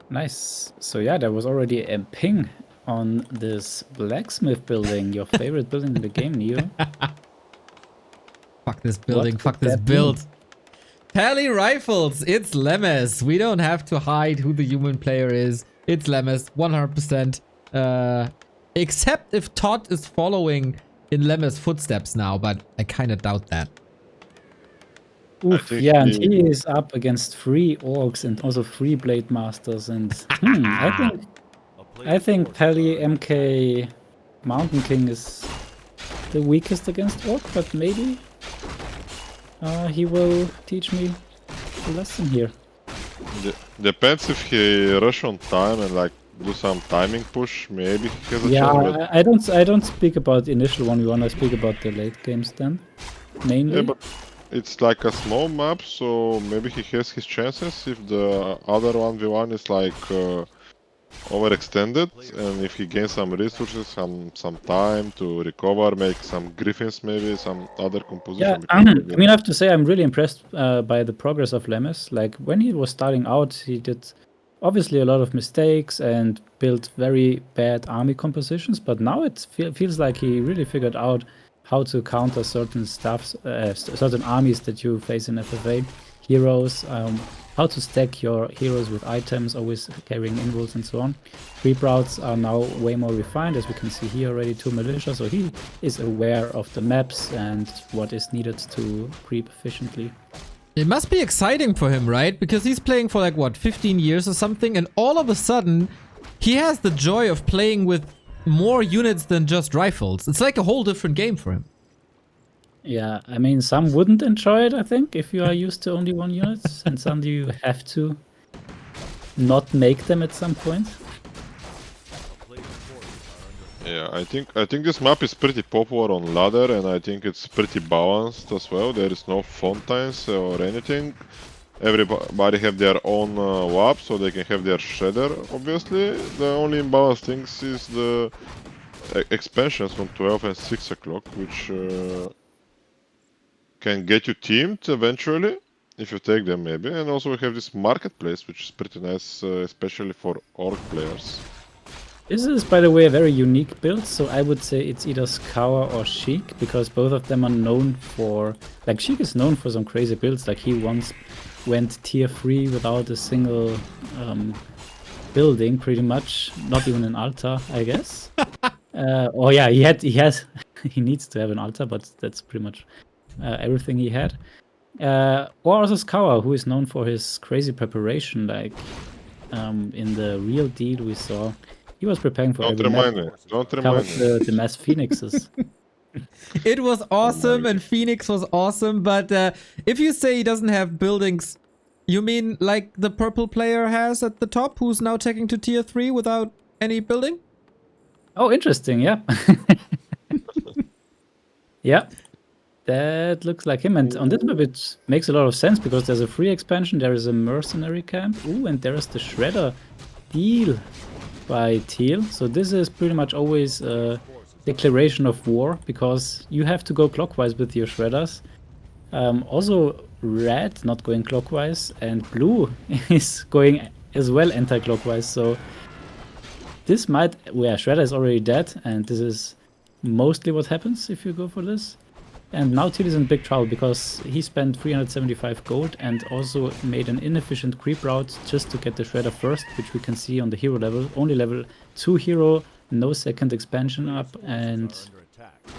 Nice. So yeah, there was already a ping on this blacksmith building, your favorite building in the game, Neo. Fuck this building, What could fuck this that mean? build. Pally Rifles, it's Lemes. We don't have to hide who the human player is. It's Lemes, 100%. Except if Todd is following in Lemes' footsteps now, but I kind of doubt that. Oof, yeah, and he is up against 3 orcs and also 3 blade masters, and I think Pally MK Mountain King is the weakest against orc, but maybe he will teach me a lesson here. Depends if he rush on time and like do some timing push, maybe he has a Yeah, chance. But I don't speak about initial 1v1, I speak about the late games then, mainly. yeah, but it's like a small map, so maybe he has his chances if the other 1v1 is like overextended, and if he gains some resources, some time to recover, make some griffins, maybe some other composition. Yeah, I mean, I have to say I'm really impressed by the progress of Lemes. Like when he was starting out, he did obviously a lot of mistakes and built very bad army compositions, but now it feels like he really figured out how to counter certain certain armies that you face in FFA, heroes, how to stack your heroes with items, always carrying invulns and so on. Creep routes are now way more refined, as we can see here already, 2 militia, so he is aware of the maps and what is needed to creep efficiently. It must be exciting for him, right? Because he's playing for like, what, 15 years or something, and all of a sudden, he has the joy of playing with more units than just rifles. It's like a whole different game for him. Yeah, I mean, some wouldn't enjoy it, I think, if you are used to only 1 unit, and some you have to not make them at some point. Yeah, I think this map is pretty popular on ladder, and I think it's pretty balanced as well. There is no fountains or anything. Everybody have their own WAP, so they can have their shredder, obviously. The only imbalanced things is the expansions from 12 and 6 o'clock, which can get you teamed eventually, if you take them maybe. And also we have this marketplace, which is pretty nice, especially for orc players. This is, by the way, a very unique build, so I would say it's either Scour or Sheik, because both of them are known for... Like, Sheik is known for some crazy builds, like he once went tier 3 without a single building, pretty much. Not even an altar, I guess. Oh yeah, he needs to have an altar, but that's pretty much everything he had. Or also Scour, who is known for his crazy preparation, like in the real deal we saw. He was preparing for every map. Don't remind me. The mass phoenixes. It was awesome, and Phoenix was awesome, but if you say he doesn't have buildings, you mean like the purple player has at the top, who's now taking to tier 3 without any building? Oh, interesting, yeah. Yeah, that looks like him. And on this map, it makes a lot of sense, because there's a free expansion, there is a mercenary camp, ooh, and there is the Shredder deal by Teal. So this is pretty much always a declaration of war, because you have to go clockwise with your Shredders. Also, red not going clockwise, and blue is going as well anti-clockwise. So this might... Well, Shredder is already dead, and this is mostly what happens if you go for this. And now Teal is in big trouble, because he spent 375 gold and also made an inefficient creep route just to get the Shredder first, which we can see on the hero level. Only level 2 hero, no second expansion up, and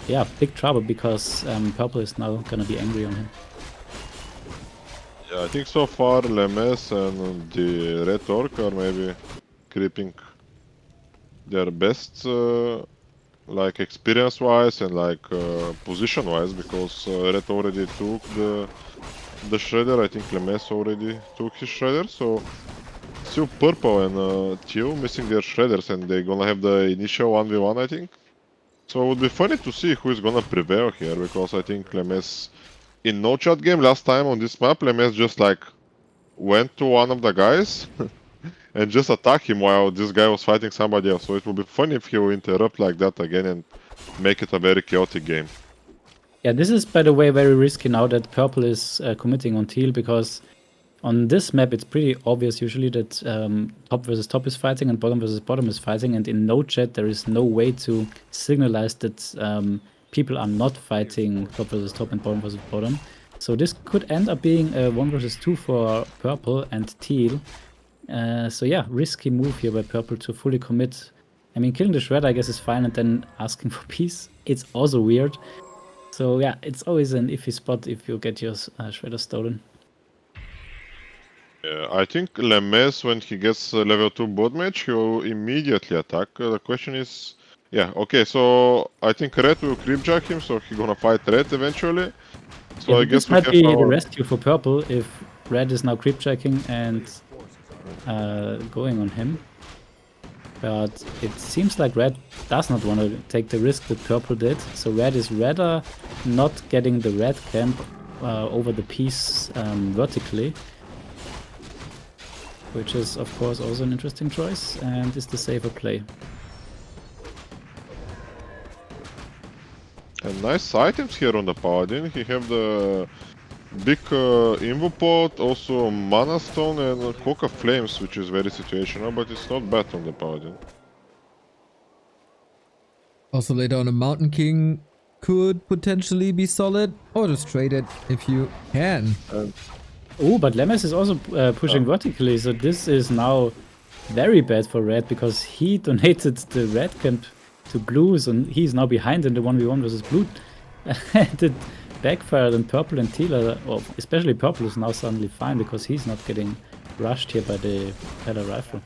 yeah, big trouble, because purple is now gonna be angry on him. Yeah, I think so far Lemes and the Red Orc are maybe creeping their best, like experience-wise and like position-wise, because Red already took the Shredder. I think Lemes already took his Shredder, so still Purple and Teal missing their Shredders, and they're gonna have the initial 1v1, I think. So it would be funny to see who is gonna prevail here, because I think Lemes... In no chat game last time on this map, Lemes just like went to one of the guys and just attacked him while this guy was fighting somebody else. So it would be funny if he will interrupt like that again and make it a very chaotic game. Yeah, this is, by the way, very risky now that purple is committing on Teal, because on this map, it's pretty obvious usually that top versus top is fighting and bottom versus bottom is fighting. And in no chat, there is no way to signalize that people are not fighting top versus top and bottom versus bottom. So this could end up being a 1 versus 2 for purple and teal. So yeah, risky move here by purple to fully commit. I mean, killing the shredder, I guess, is fine, and then asking for peace, it's also weird. So yeah, it's always an iffy spot if you get your shredder stolen. Yeah, I think Lemes, when he gets level 2 bot match, he'll immediately attack. The question is, yeah, okay, so I think Red will creepjack him, so he's gonna fight Red eventually. So Yeah, I but guess this we might have be the our... rescue for purple if red is now creep checking and going on him. But it seems like red does not want to take the risk that purple did. So red is rather not getting the red camp over the piece vertically. Which is, of course, also an interesting choice and is the safer play. And nice items here on the Paladin. He have the big Invo Pot, also Mana Stone and Coca Flames, which is very situational, but it's not bad on the Paladin. Also later on a Mountain King could potentially be solid, or just trade it if you can. Oh, but Lemes is also pushing vertically, so this is now very bad for red because he donated the red camp to blue, so he's now behind in the 1v1 versus blue. And it backfired, and purple and teal are, or especially purple is now suddenly fine because he's not getting rushed here by the Pella rifle.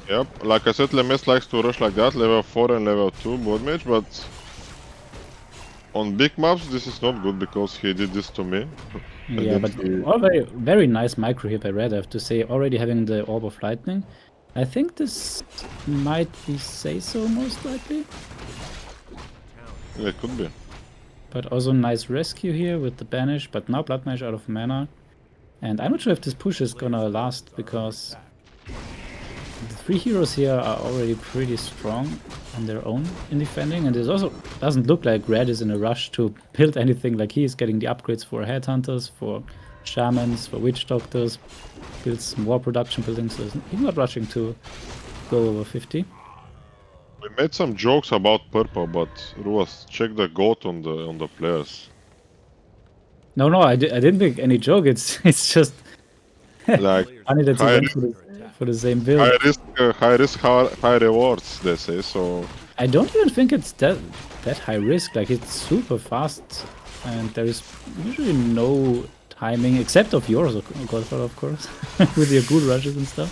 Yep, like I said, Lemes likes to rush like that, level 4 and level 2 board match, but on big maps this is not good because he did this to me. Yeah, but all very nice micro here by red, I have to say, already having the Orb of Lightning. I think this might be say-so most likely. Yeah, it could be. But also nice rescue here with the banish, but now Blood Mage out of mana. And I'm not sure if this push is gonna last because the 3 heroes here are already pretty strong on their own in defending, and it also doesn't look like red is in a rush to build anything. Like, he is getting the upgrades for headhunters, for shamans, for witch doctors, builds more production buildings, so he's not rushing to go over 50. We made some jokes about purple, but Ruas, check the goat on the players. No, I didn't make any joke. It's just Like funny that he went for the same build. high risk, high rewards, they say. So I don't even think it's that high risk. Like, it's super fast, and there is usually no timing except of yours, Godfather, of course, with your ghoul rushes and stuff.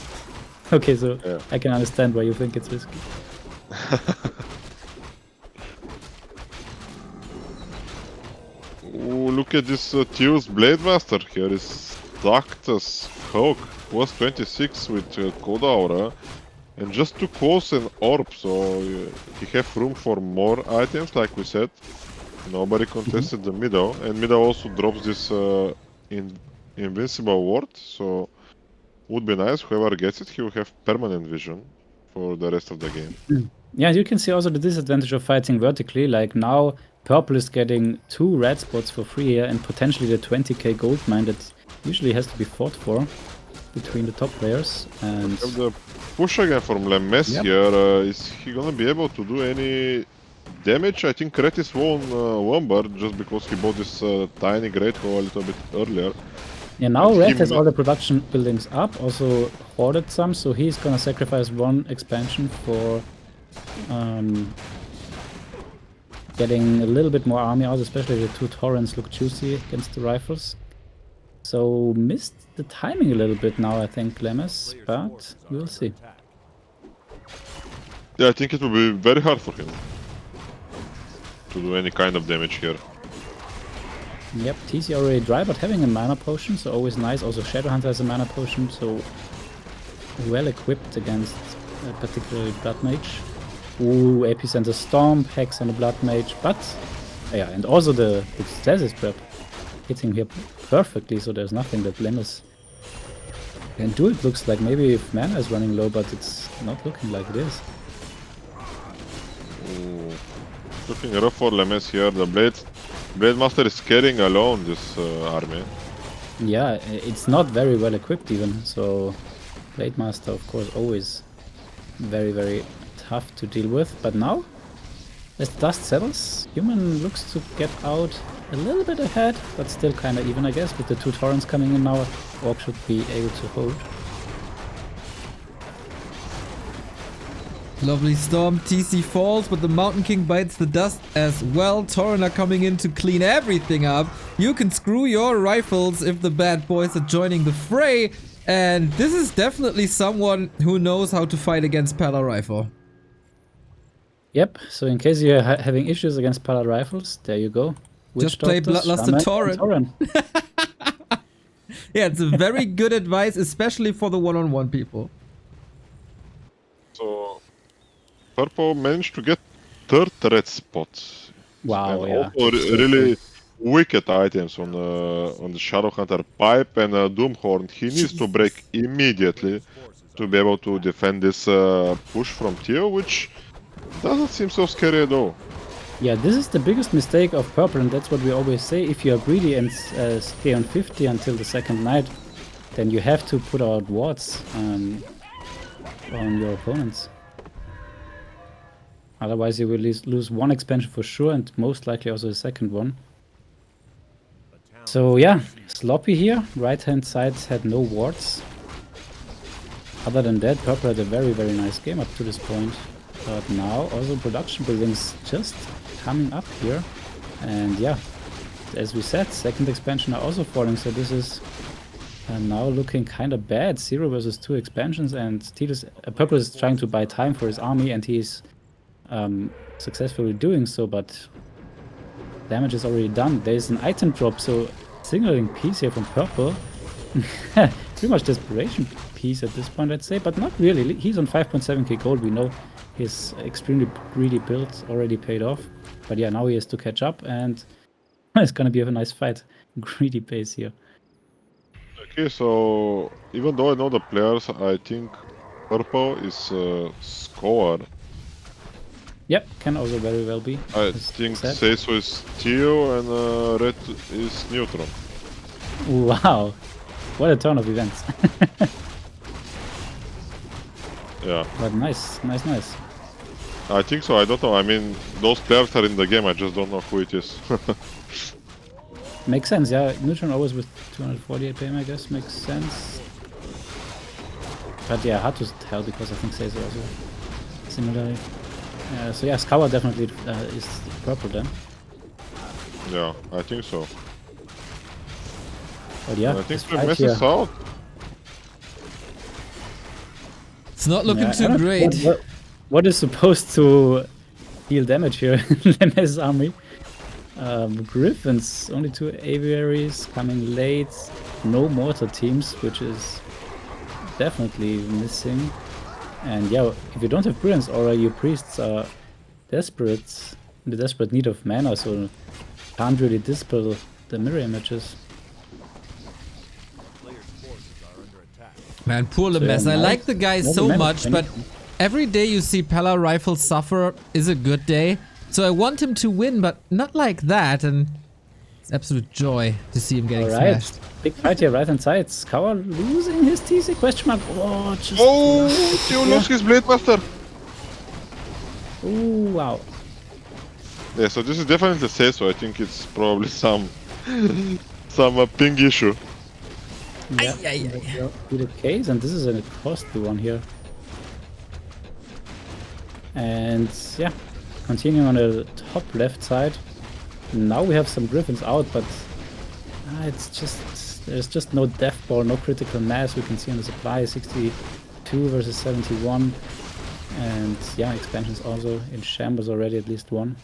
Okay, so yeah. I can understand why you think it's risky. Ooh, look at this Teal's Blade Master here. Is stacked as Hulk. Was 26 with Coda Aura. And just 2 calls and orb, so he have room for more items, like we said. Nobody contested the middle, and middle also drops this invincible ward, so would be nice. Whoever gets it, he will have permanent vision for the rest of the game. Yeah, you can see also the disadvantage of fighting vertically. Like, now purple is getting 2 red spots for free here, and potentially the 20k gold mine that usually has to be fought for between the top players. And the push again from Lemes here. Is he gonna be able to do any damage? I think Red is one bar just because he bought this tiny great hole a little bit earlier. Yeah, now Red has all the production buildings up, also hoarded some, so he's gonna sacrifice 1 expansion for getting a little bit more army out, especially the 2 torrents look juicy against the rifles. So missed the timing a little bit now, I think, Lemes, but we'll see. Yeah, I think it will be very hard for him to do any kind of damage here. Yep, TC already dry, but having a mana potion, so always nice. Also Shadowhunter has a mana potion, so well equipped against particularly Blood Mage. Ooh, Epicenter Storm, Hex on the Blood Mage, but yeah, and also the Stasis Trap hitting here perfectly, so there's nothing that Lemes can do. It looks like maybe if mana is running low, but it's not looking like it is. Ooh. Looking rough for Lemes here. The Blade Master is carrying alone this army. Yeah, it's not very well equipped even, so Blade Master, of course, always very, very tough to deal with. But now, as the dust settles, Human looks to get out a little bit ahead, but still kind of even, I guess, with the 2 torrents coming in now. Orc should be able to hold. Lovely storm. TC falls, but the Mountain King bites the dust as well. Torrent are coming in to clean everything up. You can screw your rifles if the bad boys are joining the fray. And this is definitely someone who knows how to fight against Pala Rifle. Yep, so in case you're having issues against Pala rifles, there you go. Just play Bloodluster Torrent. Yeah, it's a very good advice, especially for the one-on-one people. So, Purple managed to get third red spot. Wow, and yeah. also really wicked items on the Shadowhunter pipe and Doomhorn. He needs to break immediately to be able to defend this push from Theo, which doesn't seem so scary at all. Yeah, this is the biggest mistake of Purple, and that's what we always say. If you are greedy and stay on 50 until the second night, then you have to put out wards on your opponents. Otherwise, you will lose one expansion for sure, and most likely also the second one. So yeah, sloppy here. Right-hand side had no wards. Other than that, Purple had a very, very nice game up to this point. But now also production buildings just coming up here. And yeah, as we said, second expansion are also falling. So this is now looking kind of bad. 0 versus 2 expansions, and Purple is trying to buy time for his army, and he's successfully doing so, but damage is already done. There's an item drop, so signaling peace here from Purple. Pretty much desperation piece at this point, I'd say, but not really. He's on 5.7k gold. We know his extremely greedy build already paid off. But yeah, now he has to catch up, and it's gonna be a nice fight. Greedy pace here. Okay, so even though I know the players, I think Purple is scorer. Yep, can also very well be. I think Seiso is Theo and Red is neutral. Wow, what a turn of events. Yeah. But nice. I think so, I don't know. I mean, those players are in the game, I just don't know who it is. Makes sense, yeah. Neutron always with 248 PM, I guess, makes sense. But yeah, hard to tell because I think Seiso also similarly. So yeah, Scour definitely is Purple then. Yeah, I think so. But yeah, I think this we fight messes here. out. It's not looking I too don't know great. what is supposed to deal damage here in Lemes's army? Griffins, only 2 aviaries coming late. No mortar teams, which is definitely missing. And yeah, if you don't have brilliance aura, your priests are desperate, in the desperate need of mana, so can't really dispel the mirror images. Man, poor Lemes. I like the guy so much, but every day you see Pala Rifle suffer is a good day. So I want him to win, but not like that, and it's absolute joy to see him getting smashed. Big fight here, right hand side. Scour losing his TC, question mark. Oh, just... Oh, Theo lost his Blade Master! Oh, wow. Yeah, so this is definitely Seiso. I think it's probably some ping issue. Yeah, be the case, and this is a costly one here. And yeah, continuing on the top left side. Now we have some Griffins out, but it's just there's just no death ball, no critical mass. We can see on the supply 62 versus 71, and yeah, expansions also in shambles already, at least one.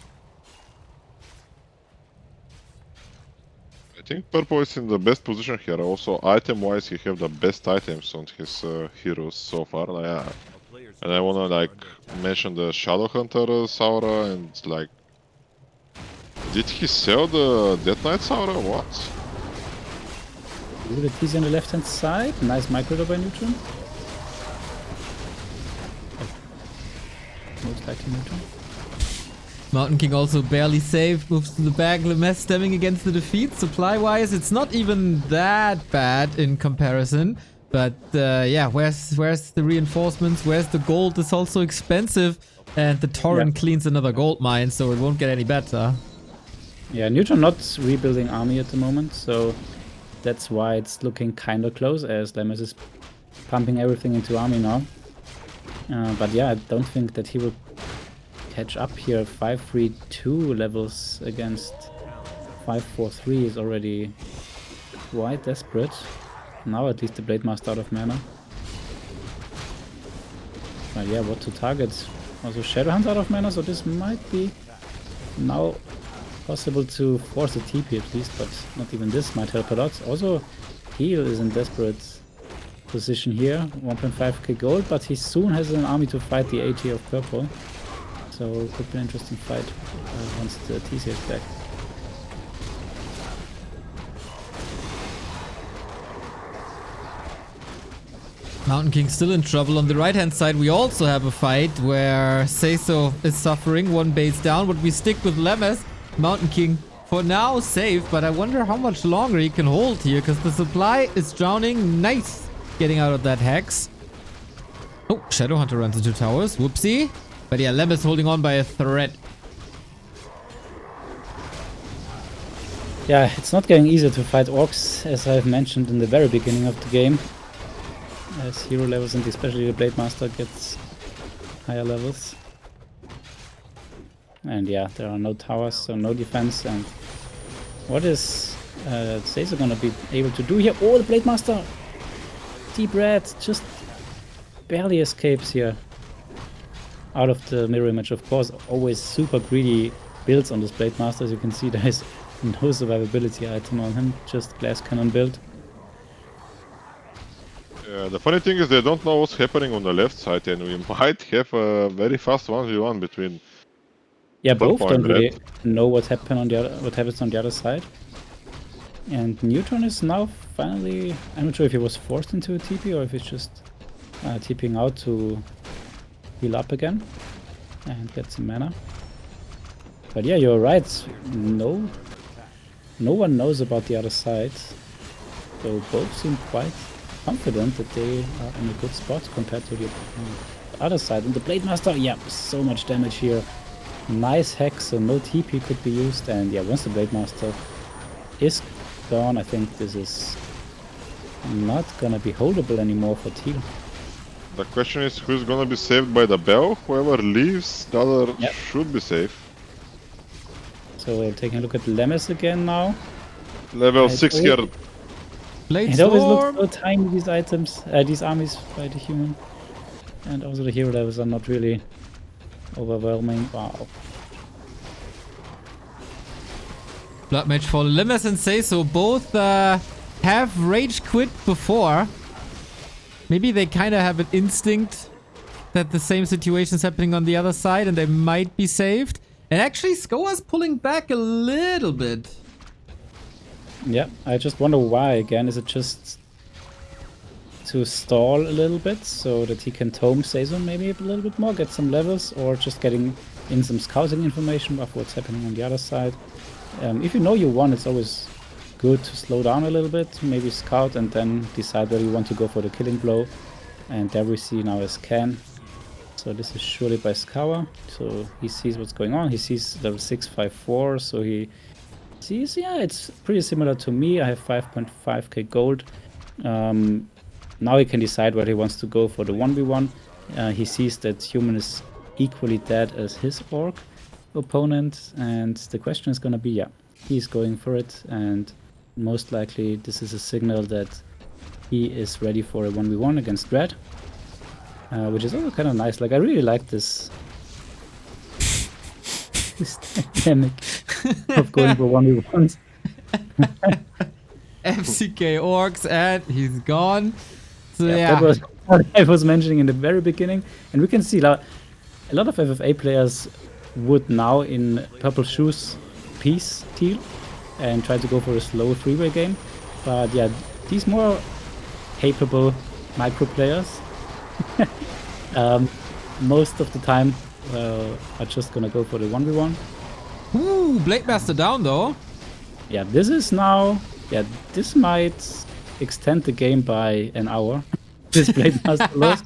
I think Purple is in the best position here. Also, item-wise, he have the best items on his heroes so far. Yeah. And I wanna like mention the Shadowhunter Saura and like, did he sell the Death Knight Saura? What? Look at TC on the left hand side. Nice micro by Neutron. Most likely Neutron. Mountain King also barely saved, moves to the back, Lemess stemming against the defeat. Supply-wise, it's not even that bad in comparison. But yeah, where's the reinforcements? Where's the gold? It's also expensive. And the Torrent cleans another gold mine, so it won't get any better. Yeah, Neutron not rebuilding army at the moment, so that's why it's looking kind of close, as Lemmus is pumping everything into army now. But yeah, I don't think that he will catch up here. 5-3-2 levels against 5-4-3 is already quite desperate. Now at least the Blade Master out of mana. But yeah, what to target? Also Shadowhunt's out of mana, so this might be now possible to force a TP at least, but not even this might help a lot. Also, Heal is in desperate position here, 1.5k gold, but he soon has an army to fight the AT of purple. So it could be an interesting fight once the TC is back. Mountain King still in trouble. On the right hand side we also have a fight where Seiso is suffering, one base down, but we stick with Lemmes. Mountain King for now safe, but I wonder how much longer he can hold here, because the supply is drowning. Nice getting out of that hex. Oh, Shadowhunter runs into towers. Whoopsie. But yeah, Lemmes holding on by a thread. Yeah, it's not getting easier to fight orcs, as I've mentioned in the very beginning of the game. As hero levels and especially the Blade Master gets higher levels. And yeah, there are no towers, so no defense. And what is Seiso gonna be able to do here? Oh, the Blade Master! Deep Red just barely escapes here out of the mirror image. Of course, always super greedy builds on this Blade Master. As you can see, there is no survivability item on him, just glass cannon build. Yeah, the funny thing is they don't know what's happening on the left side, and we might have a very fast 1v1 between. Yeah, both don't really red. know what happens on the other side. And Neutron is now finally, I'm not sure if he was forced into a TP or if he's just TPing out to heal up again and get some mana. But yeah, you're right. No one knows about the other side. So both seem quite confident that they are in a good spot compared to the other side. And the Blade Master, yeah, so much damage here. Nice hex, so no TP could be used. And yeah, once the Blade Master is gone, I think this is not gonna be holdable anymore for Teal. The question is who's gonna be saved by the bell? Whoever leaves, the other Yep. should be safe. So we're taking a look at Lemmes again now. Level It 6 always- here. Blade It always Storm. looks so tiny, these items, these armies by the human. And also the hero levels are not really overwhelming. Wow. Blood Mage for Lemmes and Seiso both have rage quit before. Maybe they kind of have an instinct that the same situation is happening on the other side and they might be saved. And actually, Skoa's pulling back a little bit. Yeah, I just wonder why again. Is it just to stall a little bit so that he can tome Seiso maybe a little bit more, get some levels, or just getting in some scouting information of what's happening on the other side? If you know you won, it's always good to slow down a little bit, maybe scout and then decide whether you want to go for the killing blow. And there we see now a scan. So this is surely by Skawa. So he sees what's going on. He sees level 654, so he sees, yeah, it's pretty similar to me. I have 5.5k gold. Now he can decide whether he wants to go for the 1v1. He sees that human is equally dead as his orc opponent, and the question is gonna be, yeah, he's going for it, and most likely this is a signal that he is ready for a 1v1 against red, which is also kind of nice. Like, I really like this dynamic of going for 1v1s. FCK Orcs and he's gone. So yeah. That was what I was mentioning in the very beginning, and we can see a lot of FFA players would now in purple shoes piece Teal and try to go for a slow three-way game, but yeah, these more capable micro players most of the time are just gonna go for the 1v1. Ooh, Blade Master down though. Yeah, this is now... Yeah, this might extend the game by an hour. This Blade Master loss.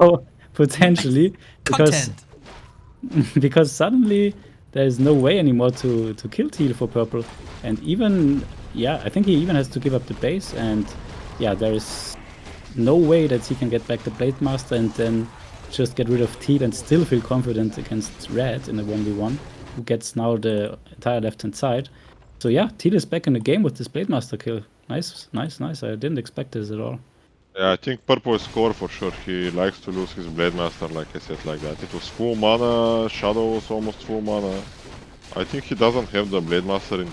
Oh, potentially. Because Content. suddenly there is no way anymore to kill Teal for purple. And even... Yeah, I think he even has to give up the base. And yeah, there is no way that he can get back the Blade Master and then just get rid of Teal and still feel confident against Red in a 1v1, who gets now the entire left-hand side. So yeah, Teal is back in the game with this Blade Master kill. Nice, nice, nice. I didn't expect this at all. Yeah, I think purple is score for sure. He likes to lose his Blade Master, like I said, like that. It was full mana, Shadow was almost full mana. I think he doesn't have the Blade Master in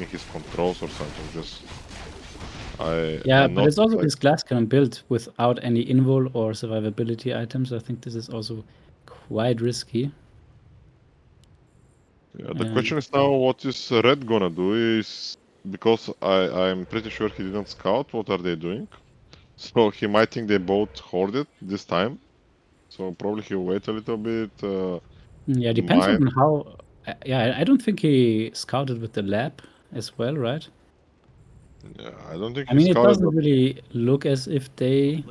his controls or something. Just Yeah, I'm but not it's also like, this glass cannon build without any invul or survivability items. I think this is also quite risky. yeah, the question is now what is Red gonna do is because I'm pretty sure he didn't scout what are they doing. So he might think they both hoard it this time. So probably he'll wait a little bit. Yeah, depends Might on how... Yeah, I don't think he scouted with the lab as well, right? Yeah, I don't think I he mean, it scouted, doesn't but really look as if they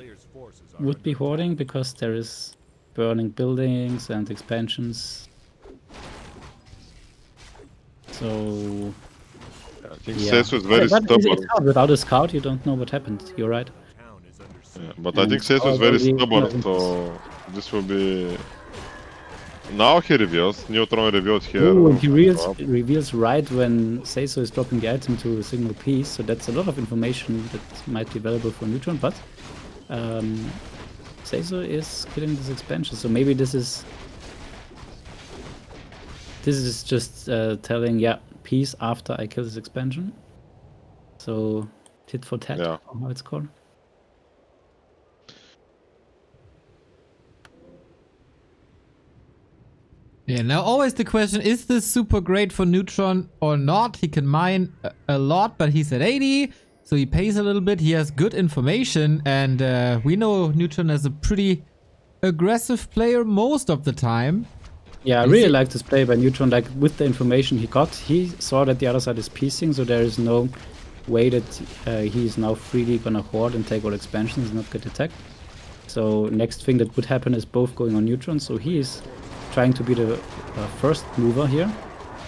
would be hoarding because there is burning buildings and expansions. So I think yeah, Sesu is very but it's stubborn. hard. Without a scout, you don't know what happened. You're right. Yeah, but I think And Sesu I is was very already kind stubborn, of impressed. so this will be. Now he reveals. Neutron revealed here. Oh, and he Up. reveals right when Seiso is dropping the item to signal peace. So that's a lot of information that might be available for Neutron. But Seiso is killing this expansion. So maybe this is just telling, yeah, peace after I kill this expansion. So tit for tat, Yeah. or how it's called. Yeah, now always the question, is this super great for Neutron or not? He can mine a lot, but he's at 80, so he pays a little bit. He has good information, and we know Neutron as a pretty aggressive player most of the time. Yeah, I really like this play by Neutron. Like, with the information he got, he saw that the other side is piecing, so there is no way that he is now freely gonna hoard and take all expansions and not get attacked. So next thing that would happen is both going on Neutron, so he is trying to be the first mover here.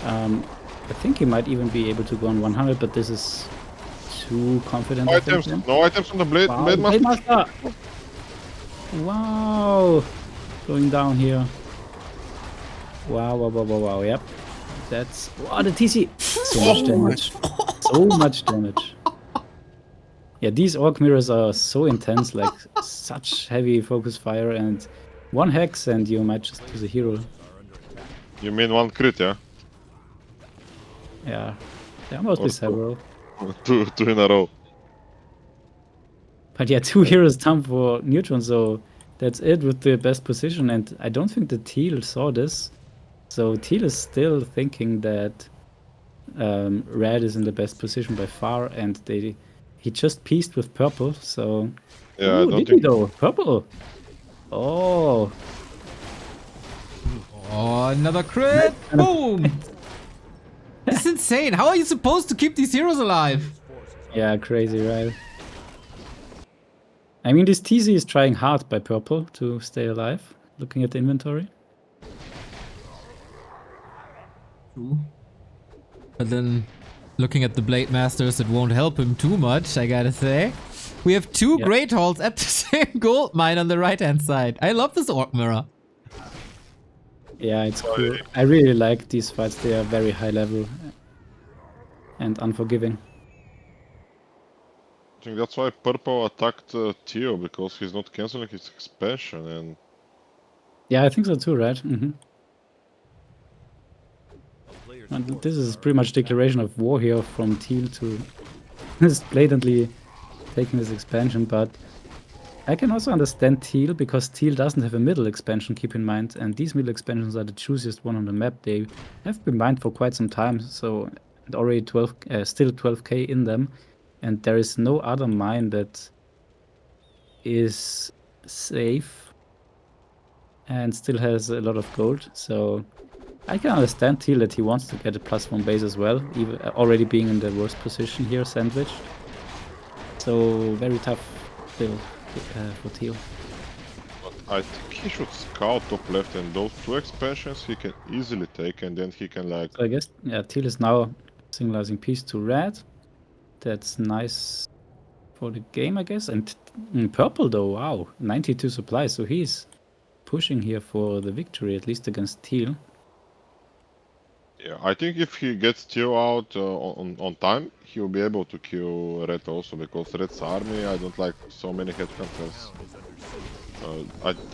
I think he might even be able to go on 100, but this is too confident. No items, no items on the Blade, Wow, blade Master. Blade Master! Wow! Going down here. Wow, wow, wow, wow, wow, yep. That's... Wow, the TC! So much damage. So much damage. Yeah, these orc mirrors are so intense, like such heavy focus fire, and one hex and you might just lose a hero. You mean one crit, yeah? Yeah, there must Or be several. two in a row. But yeah, 2 heroes down for Neutron, so that's it with the best position, and I don't think the Teal saw this. So Teal is still thinking that Red is in the best position by far, and he just pieced with purple, so... Yeah, I Ooh, don't did he think. though? Purple! Oh! Oh, another crit! Boom! It's insane. How are you supposed to keep these heroes alive? Yeah, crazy, right? I mean, this TZ is trying hard by purple to stay alive, looking at the inventory. But then, looking at the Blade Masters, it won't help him too much, I gotta say. We have 2 Great Halls at the same gold mine on the right-hand side. I love this Orc Mirror. Yeah, it's cool. I really like these fights. They are very high level and unforgiving. I think that's why Purple attacked Theo, because he's not canceling his expansion, and Yeah, I think so too, right? And this is pretty much declaration of war here from Teal to just blatantly taking this expansion, but I can also understand Teal, because Teal doesn't have a middle expansion, keep in mind, and these middle expansions are the choosiest one on the map. They have been mined for quite some time, so and already still 12k in them, and there is no other mine that is safe and still has a lot of gold. So I can understand Teal that he wants to get a +1 base as well, even already being in the worst position here, sandwiched. So very tough still for Teal. But I think he should scout top left, and those 2 expansions he can easily take, and then he can like... So I guess, yeah, Teal is now signalizing peace to red. That's nice for the game, I guess. And purple though, wow, 92 supply, so he's pushing here for the victory, at least against Teal. Yeah, I think if he gets Teal out on time, he will be able to kill Red also, because Red's army, I don't like so many headhunters.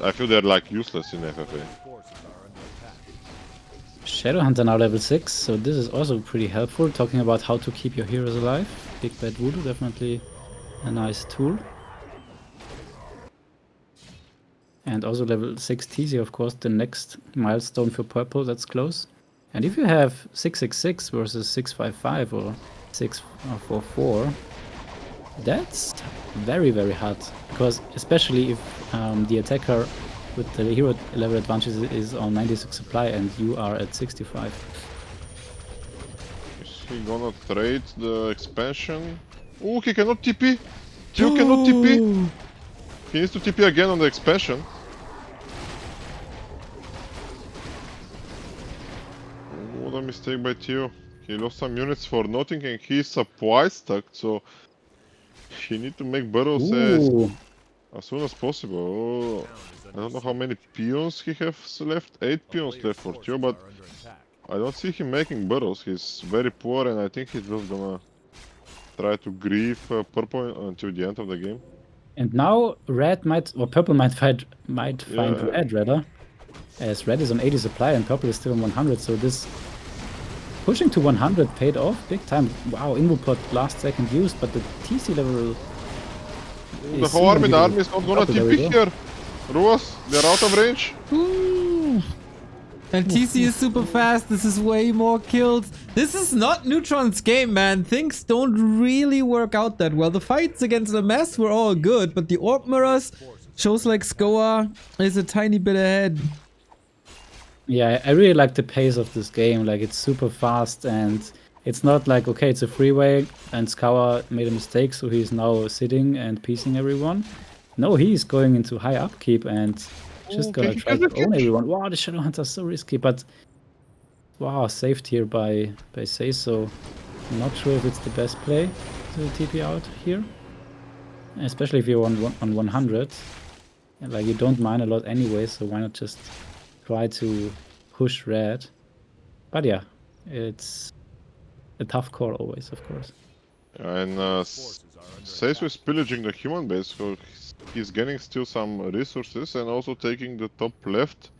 I feel they're like useless in FFA. Shadowhunter now level 6, so this is also pretty helpful, talking about how to keep your heroes alive. Big Bad Voodoo, definitely a nice tool. And also level 6 TC, of course, the next milestone for purple, that's close. And if you have 666 versus 655 or 644, that's very, very hard. Because especially if the attacker with the hero level advantage is on 96 supply and you are at 65. Is he gonna trade the expansion? Oh, he cannot TP! Teal cannot TP! He needs to TP again on the expansion. What a mistake by Teal. He lost some units for nothing and he's supply stuck, so he need to make burrows as soon as possible. Oh, I don't know how many peons he has left. 8 peons left for Teal, but I don't see him making burrows. He's very poor and I think he's just gonna try to grieve purple until the end of the game. And now red might, or purple might find red rather, as red is on 80 supply and purple is still on 100. So this pushing to 100 paid off big time. Wow, Invopod last second used, but the TC level. The whole army, the army is not gonna TP here. Ruas, they're out of range. Ooh. And TC is super fast. This is way more kills. This is not Neutron's game, man. Things don't really work out that well. The fights against the mess were all good, but the Orc Mirrors shows like Skoa is a tiny bit ahead. Yeah, I really like the pace of this game. Like, it's super fast and it's not like, okay, it's a freeway and Skoa made a mistake, so he's now sitting and piecing everyone. No, he's going into high upkeep and just gonna try to own everyone. Wow, the Shadowhunter is so risky, but wow, saved here by Seiso. I'm not sure if it's the best play to TP out here, especially if you're on 100. And, like, you don't mine a lot anyway, so why not just try to push red? But yeah, it's a tough call always, of course. And Seiso is pillaging the human base, so he's getting still some resources and also taking the top left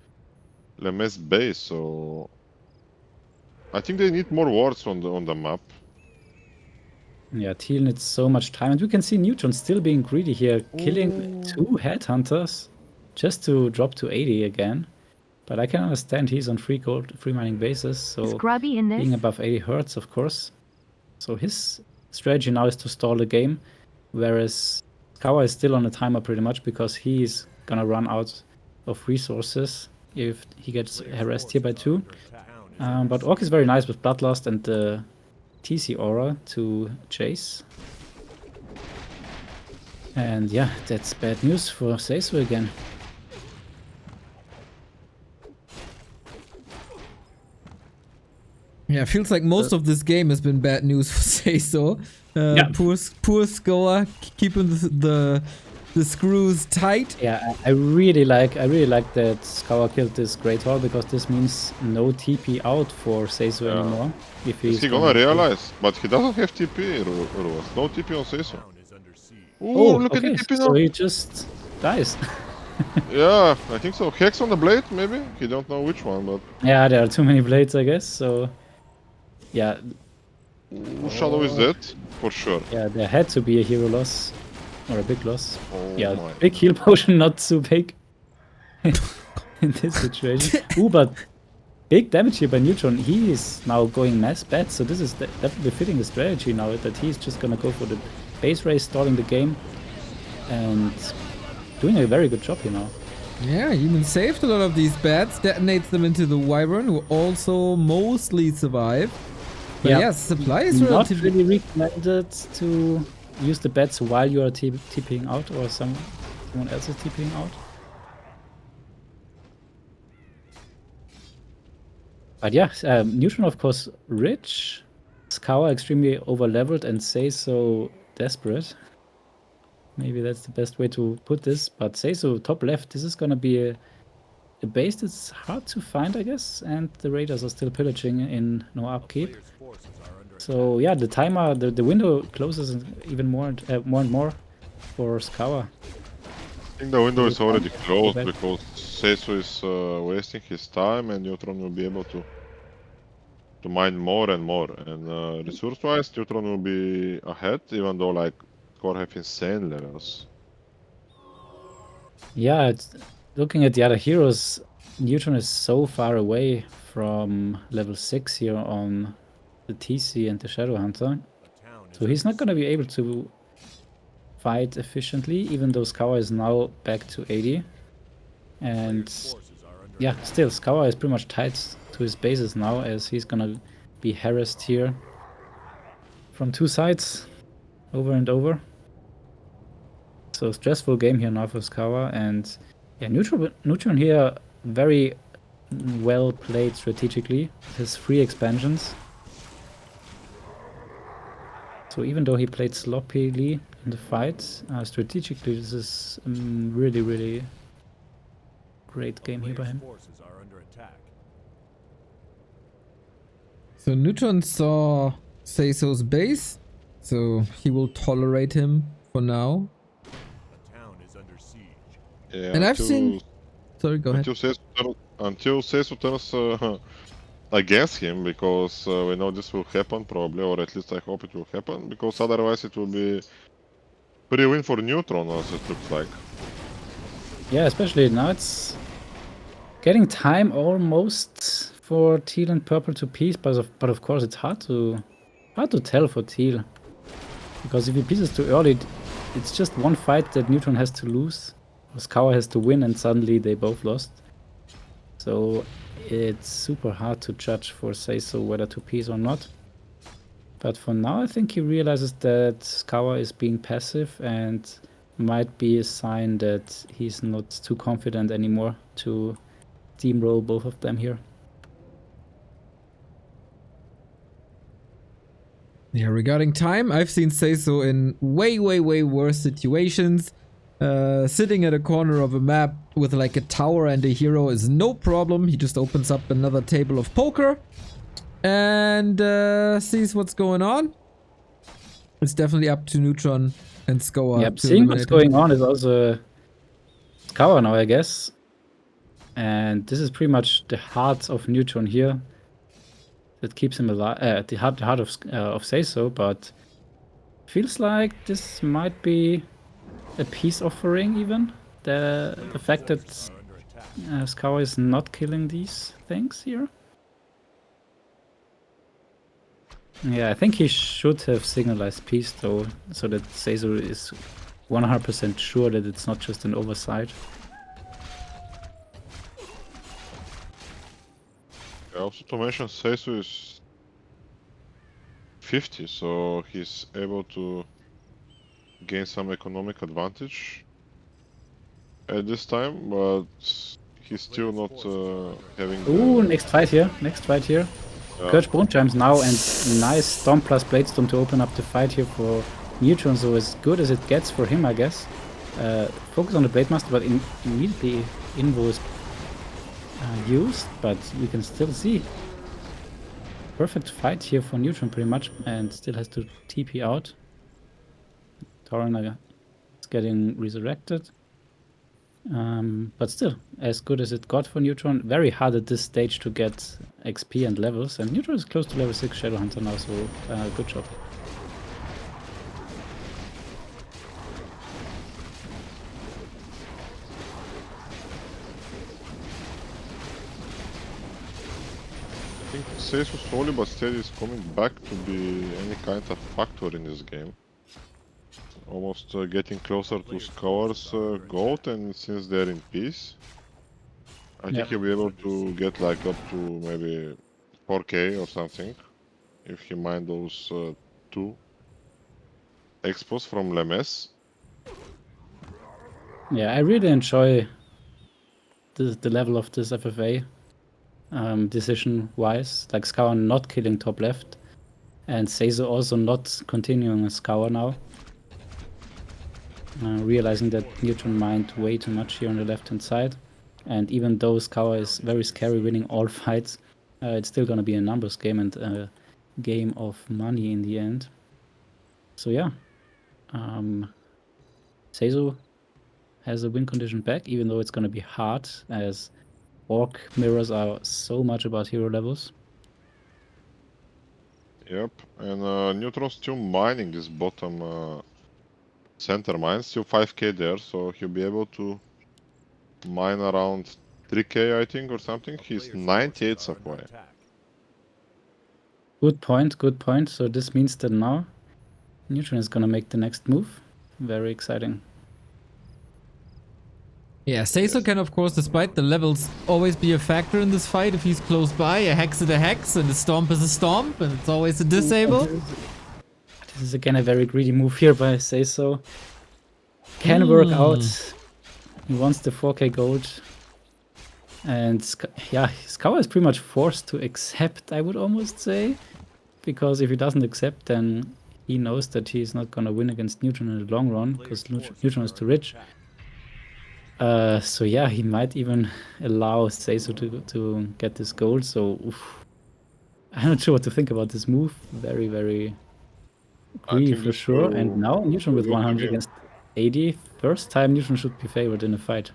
Lemes base, so I think they need more wards on the map. Yeah, Teal needs so much time, and we can see Neutron still being greedy here, killing 2 headhunters just to drop to 80 again. But I can understand he's on free mining basis, so being above 80 hurts, of course. So his strategy now is to stall the game, whereas Kawa is still on a timer pretty much because he's gonna run out of resources if he gets harassed here by 2. But Orc is very nice with Bloodlust and the TC aura to chase. And yeah, that's bad news for Seiso again. Yeah, feels like most of this game has been bad news for Seiso. Yeah. Poor Skoa keeping the screws tight. Yeah, I really like that Skoa killed this Great Hall, because this means no TP out for Seiso anymore. If is he gonna realize? But he doesn't have TP, Ruas. No TP on Seiso. Oh, look at the TP now. So he just dies. Yeah, I think so. Hex on the blade, maybe? He don't know which one, but... Yeah, there are too many blades, I guess, so... Yeah. Shadow is dead, for sure. Yeah, there had to be a hero loss. Or a big loss. Oh yeah, big heal potion, not so big. In this situation. Ooh, but big damage here by Neutron. He is now going mass bad, so this is definitely fitting the strategy now, that he's just gonna go for the base race, stalling the game, and doing a very good job here now. Yeah, even saved a lot of these bats, detonates them into the Wyvern, who also mostly survive. But Yeah, yes, supply is not relatively... really recommended to use the bats while you are TPing out or someone else is TPing out. But yeah, Neutron of course rich, Scour extremely over-leveled, and Seiso desperate. Maybe that's the best way to put this. But Seiso top left, this is gonna be a base that's hard to find, I guess, and the raiders are still pillaging in no upkeep. So yeah, the timer, the window closes even more and more for Scour. I think the window is already closed bad. because Seisu is wasting his time and Neutron will be able to mine more and more. And resource-wise, Neutron will be ahead, even though like Core have insane levels. Yeah, it's, looking at the other heroes, Neutron is so far away from level 6 here on the TC and the Shadowhunter. So he's not going to be able to fight efficiently, even though Scour is now back to 80. And yeah, still, Scour is pretty much tied to his bases now, as he's going to be harassed here from two sides over and over. So stressful game here now for Scour, and yeah, Neutron here very well played strategically. His free expansions. So even though he played sloppily in the fight, strategically this is really, really great game here by him. So Neutron saw Seiso's base, so he will tolerate him for now. Yeah, And I've seen... Sorry, go ahead. Until Seisu turns against him, because we know this will happen probably, or at least I hope it will happen, because otherwise it will be pretty win for Neutron, as it looks like. Yeah, especially now it's getting time almost for teal and purple to piece, but of course it's hard to tell for teal, because if he pieces too early, it's just one fight that Neutron has to lose. Scour has to win, and suddenly they both lost. So it's super hard to judge for Seiso whether to piece or not. But for now, I think he realizes that Scour is being passive and might be a sign that he's not too confident anymore to steamroll both of them here. Yeah, regarding time, I've seen Seiso in way worse situations. Sitting at a corner of a map with like a tower and a hero is no problem. He just opens up another table of poker and sees what's going on. It's definitely up to Neutron and Scour. Yep, seeing what's going on is also Scour now, I guess. And this is pretty much the heart of Neutron here that keeps him alive. The heart of Seiso, but feels like this might be a peace offering even. The fact that Scour is not killing these things here. Yeah, I think he should have signalized peace though, so that Seiso is 100% sure that it's not just an oversight. Yeah, also to mention, Seisu is 50, so he's able to gain some economic advantage at this time, but he's still not having the... Ooh, next fight here. Yeah. Curse Bone Chimes now, and nice Storm plus Bladestorm to open up the fight here for Neutron, so as good as it gets for him, I guess. Focus on the Blade Master, but immediately Invo is used, but you can still see. Perfect fight here for Neutron pretty much, and still has to TP out. Torrent is getting resurrected. But still, as good as it got for Neutron. Very hard at this stage to get XP and levels, and Neutron is close to level 6 Shadowhunter now, so good job. I think Seisu slowly but steady is coming back to be any kind of factor in this game. almost getting closer to Scour's gold, and since they're in peace, I think he'll be able to get like up to maybe 4k or something if he mine those 2 expos from Lemes. Yeah, I really enjoy the level of this FFA decision-wise. Like Scour not killing top left, and Seizo also not continuing a Scour now. Realizing that Neutron mined way too much here on the left-hand side. And even though Scour is very scary winning all fights, it's still gonna be a numbers game and a game of money in the end. So yeah, Seizo has a win condition back, even though it's gonna be hard, as Orc mirrors are so much about hero levels. Yep, and Neutron's still mining this bottom center mine, still 5k there, so he'll be able to mine around 3k, I think, or something. He's 98 supply. Good point, good point. So this means that now Neutron is gonna make the next move. Very exciting. Yeah, Seizo can, of course, despite the levels, always be a factor in this fight if he's close by. A hex is a hex, and a stomp is a stomp, and it's always a disable. This is again a very greedy move here by Seizo. Can work out. He wants the 4k gold. And yeah, Scour is pretty much forced to accept, I would almost say. Because if he doesn't accept, then he knows that he's not gonna win against Neutron in the long run, because Neutron is too rich. So yeah, he might even allow Seizo to get this gold. So oof. I'm not sure what to think about this move. Very, very greedy for sure. And now Neutron with 100 against 80. First time Neutron should be favored in a fight.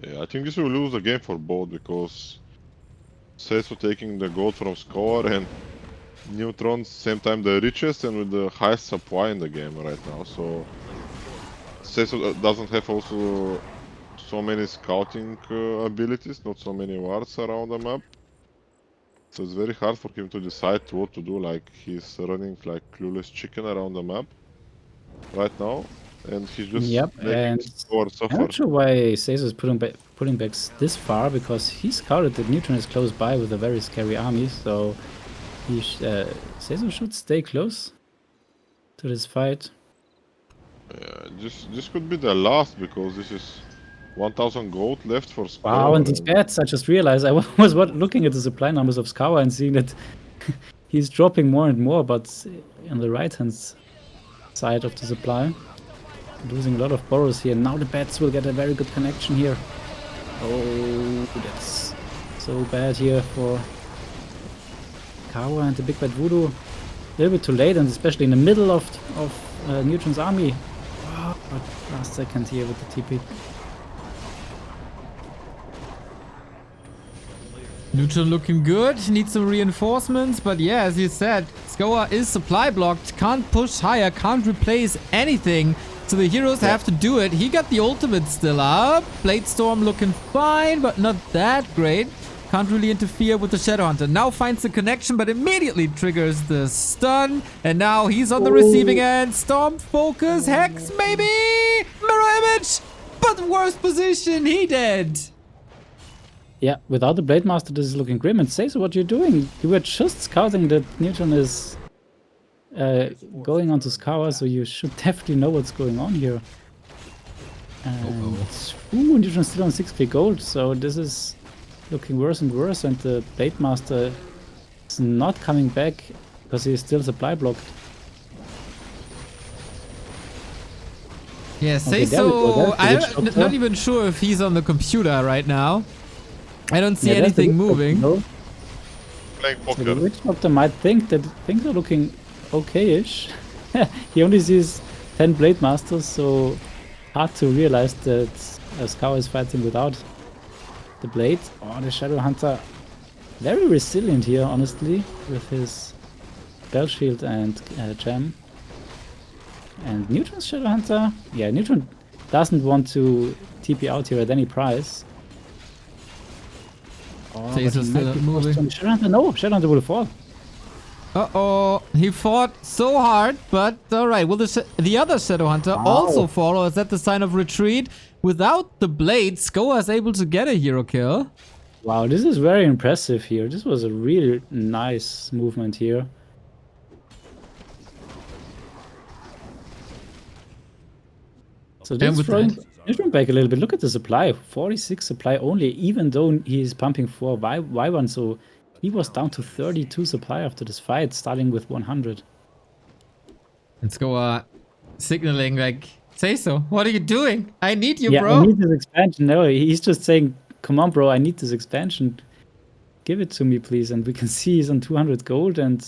Yeah, I think this will lose the game for both, because Seizo taking the gold from Score and Neutron same time the richest and with the highest supply in the game right now. So Seizo doesn't have also so many scouting abilities, not so many wards around the map. So it's very hard for him to decide what to do. Like, he's running like clueless chicken around the map right now, and he's just making Score suffer. I'm not sure why Seizo is pulling back this far, because he scouted that Neutron is close by with a very scary army. So Seizo should stay close to this fight. This could be the last, because this is 1000 gold left for Score. Wow, and these bets, I just realized I was looking at the supply numbers of Scour and seeing that he's dropping more and more, but on the right-hand side of the supply, losing a lot of borrows here. Now the bets will get a very good connection here. Oh, that's so bad here for Kawa and the Big Bad Voodoo. A little bit too late, and especially in the middle of Neutron's army. Oh, but last second here with the TP. Neutron looking good, needs some reinforcements, but yeah, as you said, Scour is supply blocked, can't push higher, can't replace anything, so the heroes have to do it. He got the ultimate still up, Blade Storm looking fine, but not that great. Can't really interfere with the Shadowhunter. Now finds the connection, but immediately triggers the stun, and now he's on the receiving end. Storm, focus, hex, maybe? Mirror image! But worst position, he dead! Yeah, without the Blade Master, this is looking grim. And Seizo, what you're doing? You were just scouting that Neutron is going onto Scour, so you should definitely know what's going on here. And ooh, Neutron's still on 6k gold, so this is looking worse and worse. And the Blade Master is not coming back because he's still supply blocked. Yeah, Seizo, I'm not even sure if he's on the computer right now. I don't see anything moving. Playing poker. So the Witch Doctor might think that things are looking okay-ish. He only sees 10 Blade Masters, so hard to realize that Scour is fighting without the blade. Oh, the Shadow Hunter, very resilient here, honestly, with his Bell Shield and Gem. And Neutron's Shadow Hunter, yeah, Neutron doesn't want to TP out here at any price. Oh, Seizo's still moving. Shadowhunter, no, Shadowhunter will fall. Uh-oh. He fought so hard, but alright. Will the other Shadow Hunter also follow? Is that the sign of retreat? Without the blade, Skoa is able to get a hero kill. Wow, this is very impressive here. This was a really nice movement here. So this is throwing Neutron back a little bit. Look at the supply. 46 supply only, even though he's pumping 4 Y1. So he was down to 32 supply after this fight, starting with 100. And Skoa signaling like, say so. What are you doing? I need you, Yeah, bro. I need this expansion. No, he's just saying, come on, bro, I need this expansion. Give it to me, please. And we can see he's on 200 gold and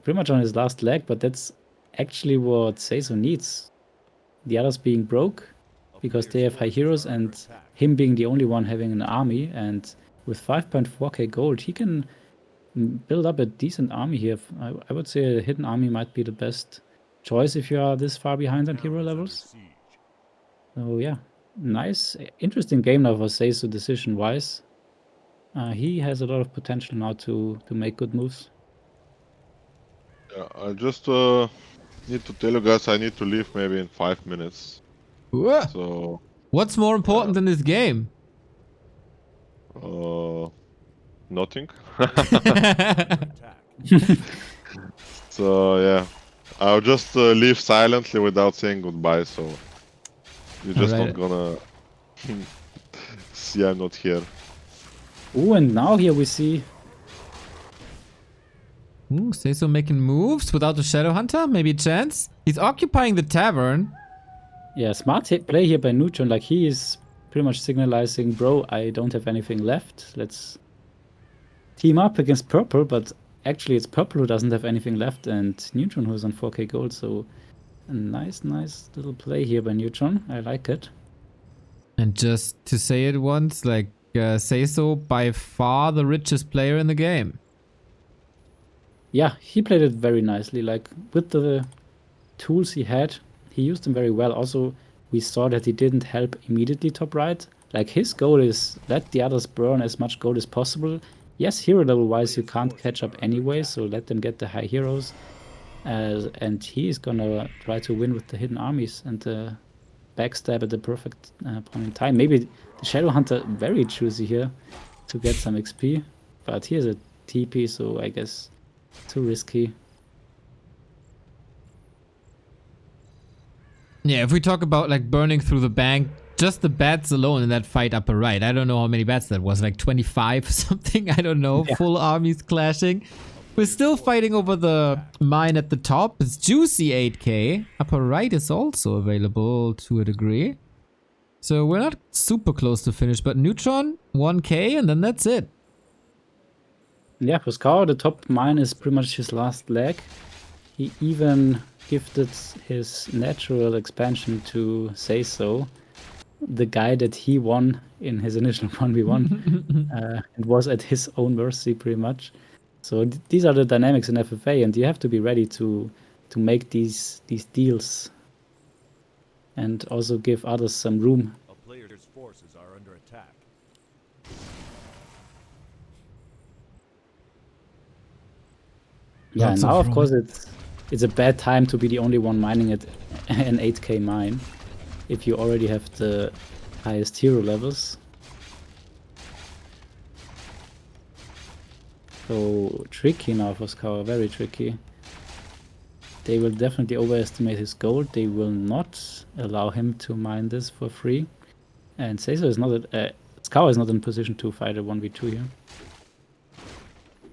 pretty much on his last leg, but that's actually what Seiso needs. The others being broke because they have high heroes and him being the only one having an army. And with 5.4k gold, he can build up a decent army here. I would say a hidden army might be the best choice if you are this far behind on hero levels. So yeah, nice, interesting game now for Seiso decision-wise. He has a lot of potential now to make good moves. Yeah, I just need to tell you guys I need to leave maybe in 5 minutes. Whoa. So What's more important than this game? nothing. So yeah, I'll just leave silently without saying goodbye. So you're just not gonna see I'm not here. Oh, and now here we see. Ooh, Seiso making moves without the Shadow Hunter. Maybe a chance. He's occupying the tavern. Yeah, smart play here by Neutron. Like he is pretty much signalizing, bro, I don't have anything left. Let's team up against Purple, but actually it's Purple who doesn't have anything left and Neutron who's on 4k gold. So a nice little play here by Neutron. I like it. And just to say it once, like Seiso by far the richest player in the game. Yeah, he played it very nicely. Like with the tools he had, he used them very well. Also, we saw that he didn't help immediately top right. Like his goal is let the others burn as much gold as possible. Yes, hero level wise you can't catch up anyway, so let them get the high heroes. And he's gonna try to win with the hidden armies and backstab at the perfect point in time. Maybe the Shadow Hunter very choosy here to get some XP, but here's a TP, so I guess too risky. Yeah, if we talk about like burning through the bank, just the bats alone in that fight upper right. I don't know how many bats that was, like 25 or something. I don't know. Yeah. Full armies clashing. We're still fighting over the mine at the top. It's juicy 8k. Upper right is also available to a degree. So we're not super close to finish, but Neutron 1k and then that's it. Yeah, for Scar, the top mine is pretty much his last leg. He even gifted his natural expansion to Seiso, the guy that he won in his initial 1v1. It was at his own mercy pretty much. So these are the dynamics in FFA, and you have to be ready to make these deals and also give others some room. A player's forces are under attack. Yeah, and now of course it's a bad time to be the only one mining at an 8k mine if you already have the highest hero levels. So tricky now for Scour, very tricky. They will definitely overestimate his gold. They will not allow him to mine this for free. And Seiso is not Scour is not in position to fight a 1v2 here.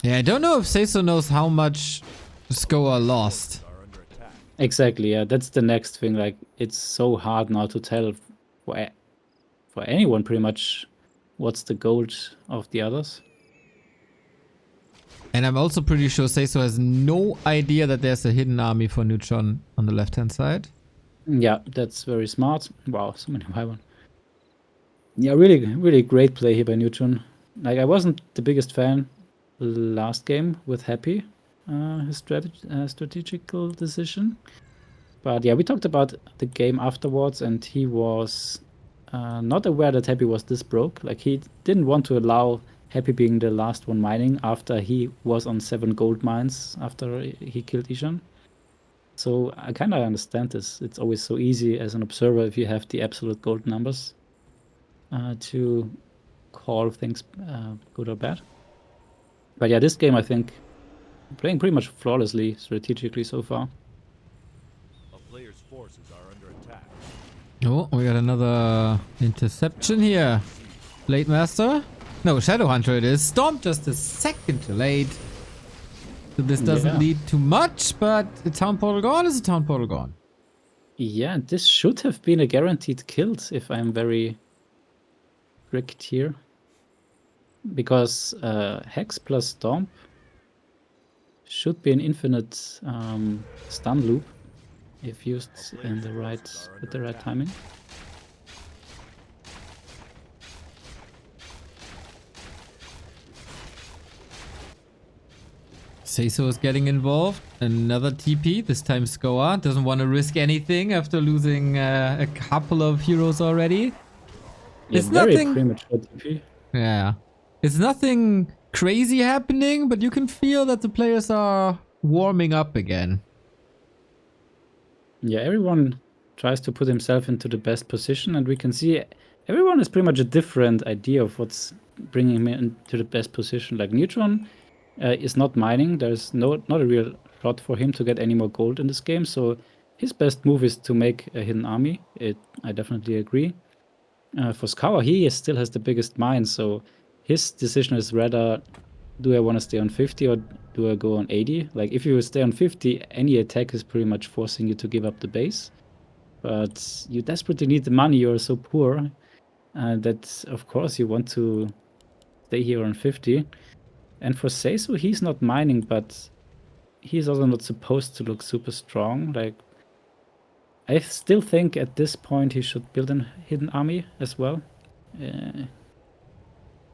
Yeah, I don't know if Seiso knows how much Skoa lost. Exactly, yeah, that's the next thing. Like, it's so hard now to tell for anyone pretty much what's the gold of the others. And I'm also pretty sure Seiso has no idea that there's a hidden army for Neutron on the left-hand side. Yeah, that's very smart. Wow, so many Y1. Yeah, really great play here by Neutron. Like, I wasn't the biggest fan last game with Happy, his strategical decision. But yeah, we talked about the game afterwards, and he was not aware that Happy was this broke. Like, he didn't want to allow happy being the last one mining after he was on 7 gold mines after he killed Ishan. So I kind of understand this. It's always so easy as an observer if you have the absolute gold numbers to call things good or bad. But yeah, this game I think playing pretty much flawlessly strategically so far. A player's forces are under attack. Oh, we got another interception here. Blade Master? No, Shadowhunter it is. Storm just a second too late. So this doesn't Yeah. lead to much, but a town portal gone is a town portal gone. Yeah, this should have been a guaranteed kill if I'm very strict here. Because Hex plus Stomp should be an infinite stun loop if used in the with the right timing. Seiso is getting involved. Another TP, this time Skoa. Doesn't want to risk anything after losing a couple of heroes already. Yeah, It's very nothing. premature TP. Yeah. It's nothing crazy happening, but you can feel that the players are warming up again. Yeah, everyone tries to put himself into the best position, and we can see everyone has pretty much a different idea of what's bringing him into the best position. Like Neutron is not mining. There's not a real shot for him to get any more gold in this game. So his best move is to make a hidden army. I definitely agree. For Skawa, he still has the biggest mine, so his decision is rather, do I want to stay on 50 or do I go on 80? Like, if you stay on 50, any attack is pretty much forcing you to give up the base. But you desperately need the money, you're so poor that, of course, you want to stay here on 50. And for Seisu, he's not mining, but he's also not supposed to look super strong. Like, I still think at this point he should build a hidden army as well.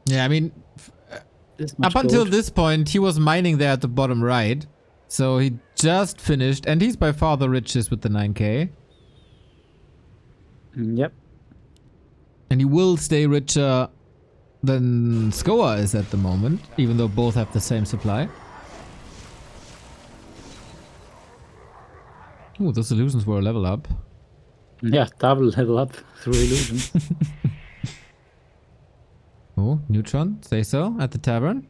Yeah, I mean, This much up until gold. this point, he was mining there at the bottom right. So he just finished, and he's by far the richest with the 9k. Yep. And he will stay richer than Skoa is at the moment, even though both have the same supply. Ooh, those illusions were a level up. Yeah, double level up through illusions. Oh, Neutron, say so, at the tavern.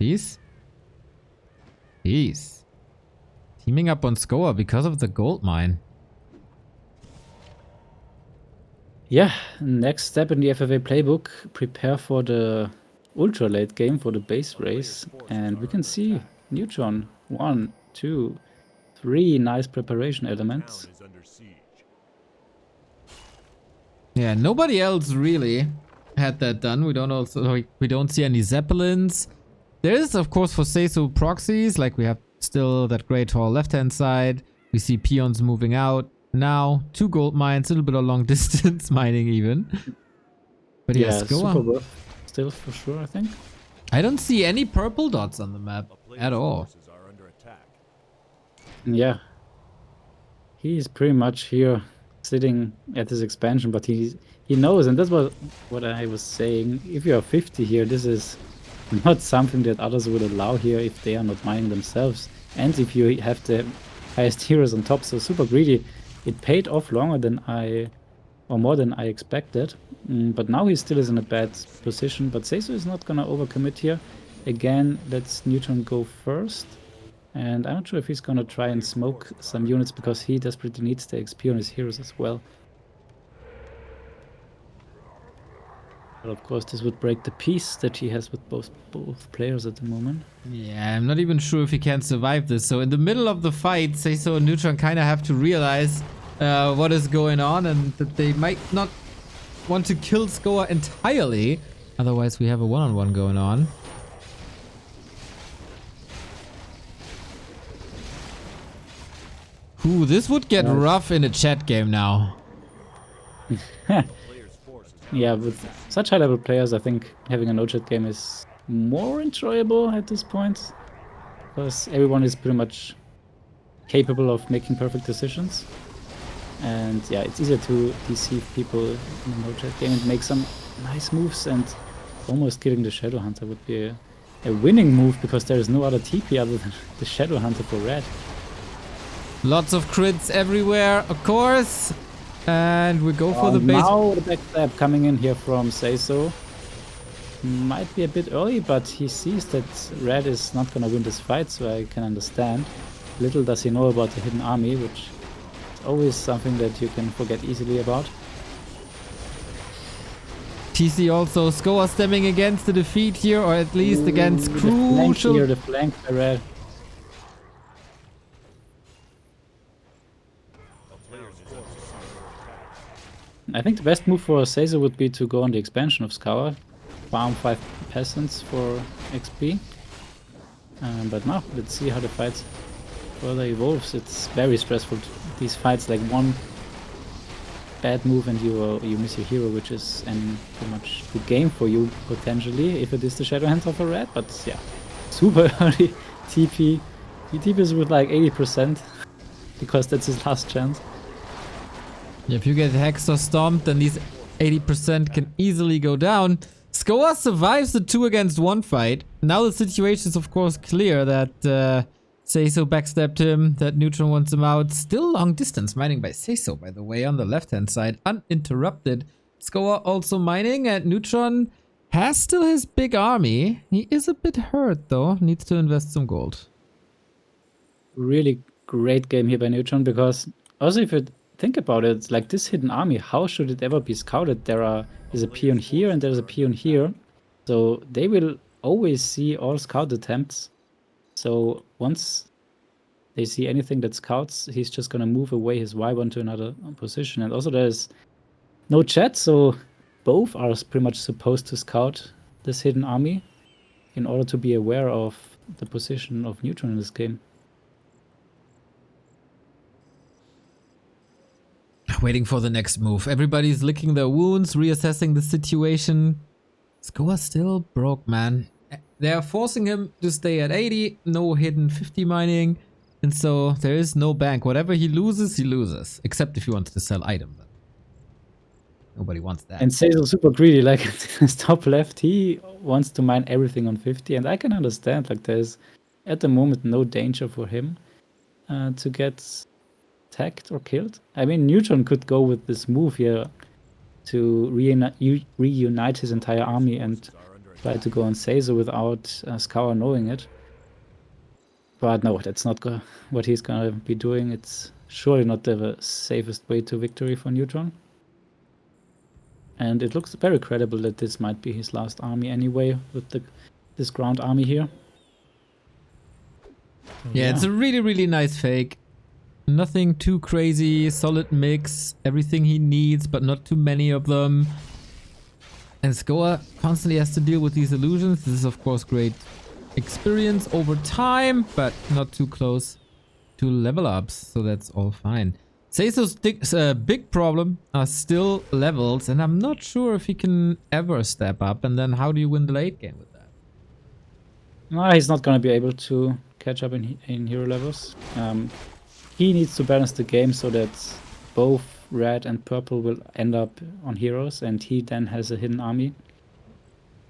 Peace. Peace. Teaming up on Skoa because of the gold mine. Yeah, next step in the FFA playbook, prepare for the ultra late game for the base race. And we can see Neutron, 1, 2, 3 nice preparation elements. Town is under siege. Yeah, nobody else really had that done. We don't see any zeppelins. There is, of course, for Seisu proxies, like we have still that great tall left-hand side. We see peons moving out. Now, 2 gold mines, a little bit of long distance mining even. But Yeah, yes, go super on. worth still for sure, I think. I don't see any purple dots on the map A player's at all. forces are under attack. Yeah. He's pretty much here sitting at his expansion, but he knows, and that's what I was saying. If you are 50 here, this is not something that others would allow here if they are not mining themselves. And if you have the highest heroes on top, so super greedy. It paid off longer than more than I expected. But now he still is in a bad position. But Seisu is not gonna overcommit here. Again, let's Neutron go first. And I'm not sure if he's gonna try and smoke some units because he desperately needs the XP on his heroes as well. But of course, this would break the peace that he has with both players at the moment. Yeah, I'm not even sure if he can survive this. So in the middle of the fight, Seiso and Neutron kind of have to realize what is going on and that they might not want to kill Skoa entirely. Otherwise, we have a one-on-one going on. Ooh, this would get rough in a chat game now. Player's forces Yeah, with such high-level players, I think having a no-chat game is more enjoyable at this point. Because everyone is pretty much capable of making perfect decisions. And yeah, it's easier to deceive people in a no-chat game and make some nice moves. And almost killing the Shadow Hunter would be a winning move because there is no other TP other than the Shadow Hunter for red. Lots of crits everywhere, of course. And we go for the base. Now the backstab coming in here from Seiso. Might be a bit early, but he sees that red is not gonna win this fight, so I can understand. Little does he know about the hidden army, which is always something that you can forget easily about. TC also Skoa stemming against the defeat here, or at least against The flank crucial. here, the flank by red. I think the best move for Seiso would be to go on the expansion of Scour, farm 5 peasants for XP. But now, let's see how the fight further evolves. It's very stressful, these fights, like one bad move and you miss your hero, which is too much to game for you, potentially, if it is the Shadow Hunter for red. But yeah, super early TP. He TPs with like 80%, because that's his last chance. If you get hexed or stomped, then these 80% can easily go down. Skoa survives the 2 against 1 fight. Now the situation is of course clear that Seiso backstabbed him, that Neutron wants him out. Still long distance mining by Seiso, by the way, on the left hand side, uninterrupted. Skoa also mining, and Neutron has still his big army. He is a bit hurt though, needs to invest some gold. Really great game here by Neutron, because also if you think about it, like this hidden army, how should it ever be scouted? There's a peon here and there's a peon here, so they will always see all scout attempts. So once they see anything that scouts, he's just gonna move away his Y1 to another position. And also there's no chat, so both are pretty much supposed to scout this hidden army in order to be aware of the position of Neutron in this game. Waiting for the next move. Everybody's licking their wounds, reassessing the situation. Skoa still broke, man. They're forcing him to stay at 80, no hidden 50 mining, and so there is no bank. Whatever he loses, except if he wants to sell items. Nobody wants that. And Seiso's super greedy, like his top left, he wants to mine everything on 50, and I can understand, like there's at the moment no danger for him to get attacked or killed. I mean, Neutron could go with this move here to reunite his entire army and try to go on Seiso without Scour knowing it. But no, that's not what he's gonna be doing. It's surely not the safest way to victory for Neutron. And it looks very credible that this might be his last army anyway, with this ground army here. So, yeah, it's a really, really nice fake. Nothing too crazy, solid mix, everything he needs, but not too many of them. And Skoa constantly has to deal with these illusions. This is of course great experience over time, but not too close to level ups, so that's all fine. Seiso's big problem are still levels, and I'm not sure if he can ever step up. And then how do you win the late game with that? No, he's not going to be able to catch up in hero levels. He needs to balance the game so that both red and purple will end up on heroes, and he then has a hidden army.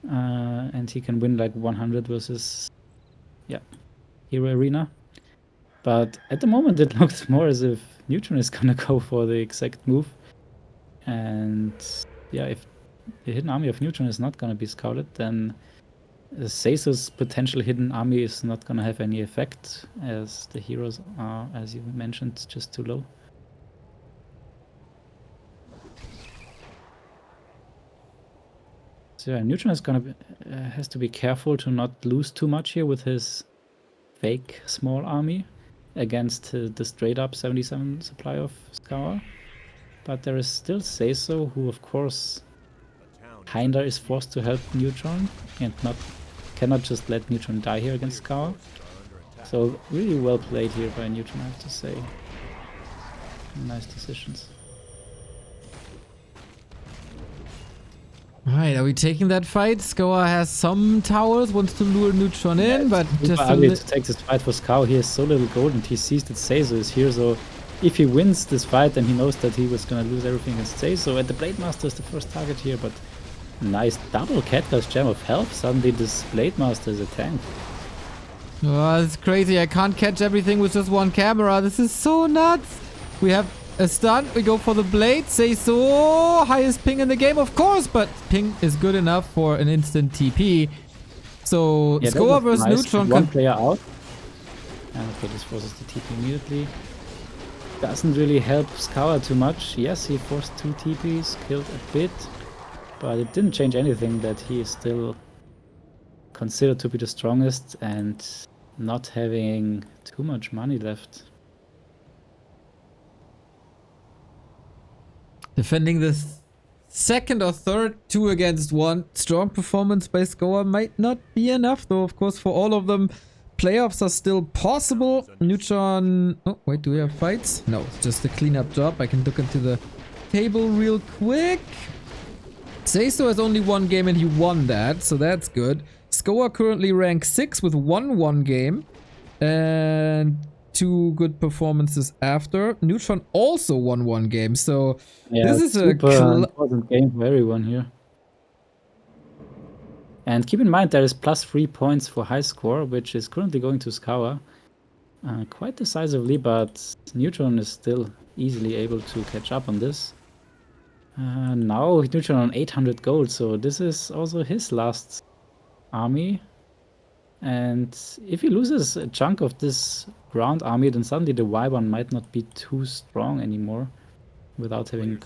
And he can win like 100 versus, yeah, hero arena. But at the moment it looks more as if Neutron is gonna go for the exact move. And yeah, if the hidden army of Neutron is not gonna be scouted, then Seiso's potential hidden army is not gonna have any effect, as the heroes are, as you mentioned, just too low. So yeah, Neutron is has to be careful to not lose too much here with his fake small army against the straight up 77 supply of Scour. But there is still Seiso, who of course kinda is forced to help Neutron and cannot just let Neutron die here against Scour. So really well played here by Neutron, I have to say. Nice decisions. Alright, are we taking that fight? Skoa has some towers, wants to lure Neutron in, but just ugly to take this fight for Scour. He has so little gold and he sees that Seiso is here, so if he wins this fight, then he knows that he was gonna lose everything against Seiso. And the Blade Master is the first target here, but Nice double Catgirl's Gem of Health. Suddenly this Blade Master is a tank. Oh, it's crazy. I can't catch everything with just one camera. This is so nuts. We have a stun. We go for the blade. Say so. Highest ping in the game, of course, but ping is good enough for an instant TP. So Yeah, Skoa versus nice. Neutron. One player out. Okay, this forces the TP immediately. Doesn't really help Skoa too much. Yes, he forced 2 TPs, killed a bit, but it didn't change anything that he is still considered to be the strongest and not having too much money left. Defending the second or third 2 against 1 strong performance by Skoa might not be enough, though. Of course, for all of them, playoffs are still possible. Neutron... Oh, wait, do we have fights? No, it's just a cleanup job. I can look into the table real quick. Seiso has only 1 game and he won that, so that's good. Skoa currently ranks 6 with 1 game. And 2 good performances after. Neutron also won 1 game, so Yeah, this is a important game for everyone here. And keep in mind there is +3 points for high score, which is currently going to Skoa quite decisively, but Neutron is still easily able to catch up on this. Now Neutron on 800 gold, so this is also his last army. And if he loses a chunk of this ground army, then suddenly the Y1 might not be too strong anymore without having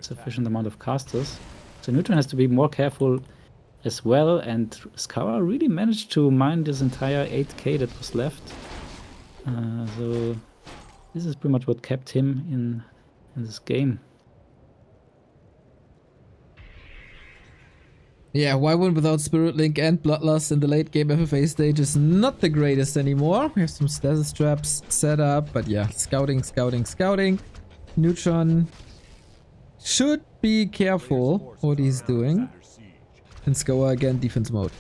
sufficient amount of casters. So Neutron has to be more careful as well, and Skoa really managed to mine this entire 8k that was left. So this is pretty much what kept him in this game. Yeah, Y1 without Spirit Link and Bloodlust in the late game FFA stage is not the greatest anymore. We have some stasis traps set up, but yeah, scouting. Neutron should be careful what he's doing. And Skoa again, defense mode.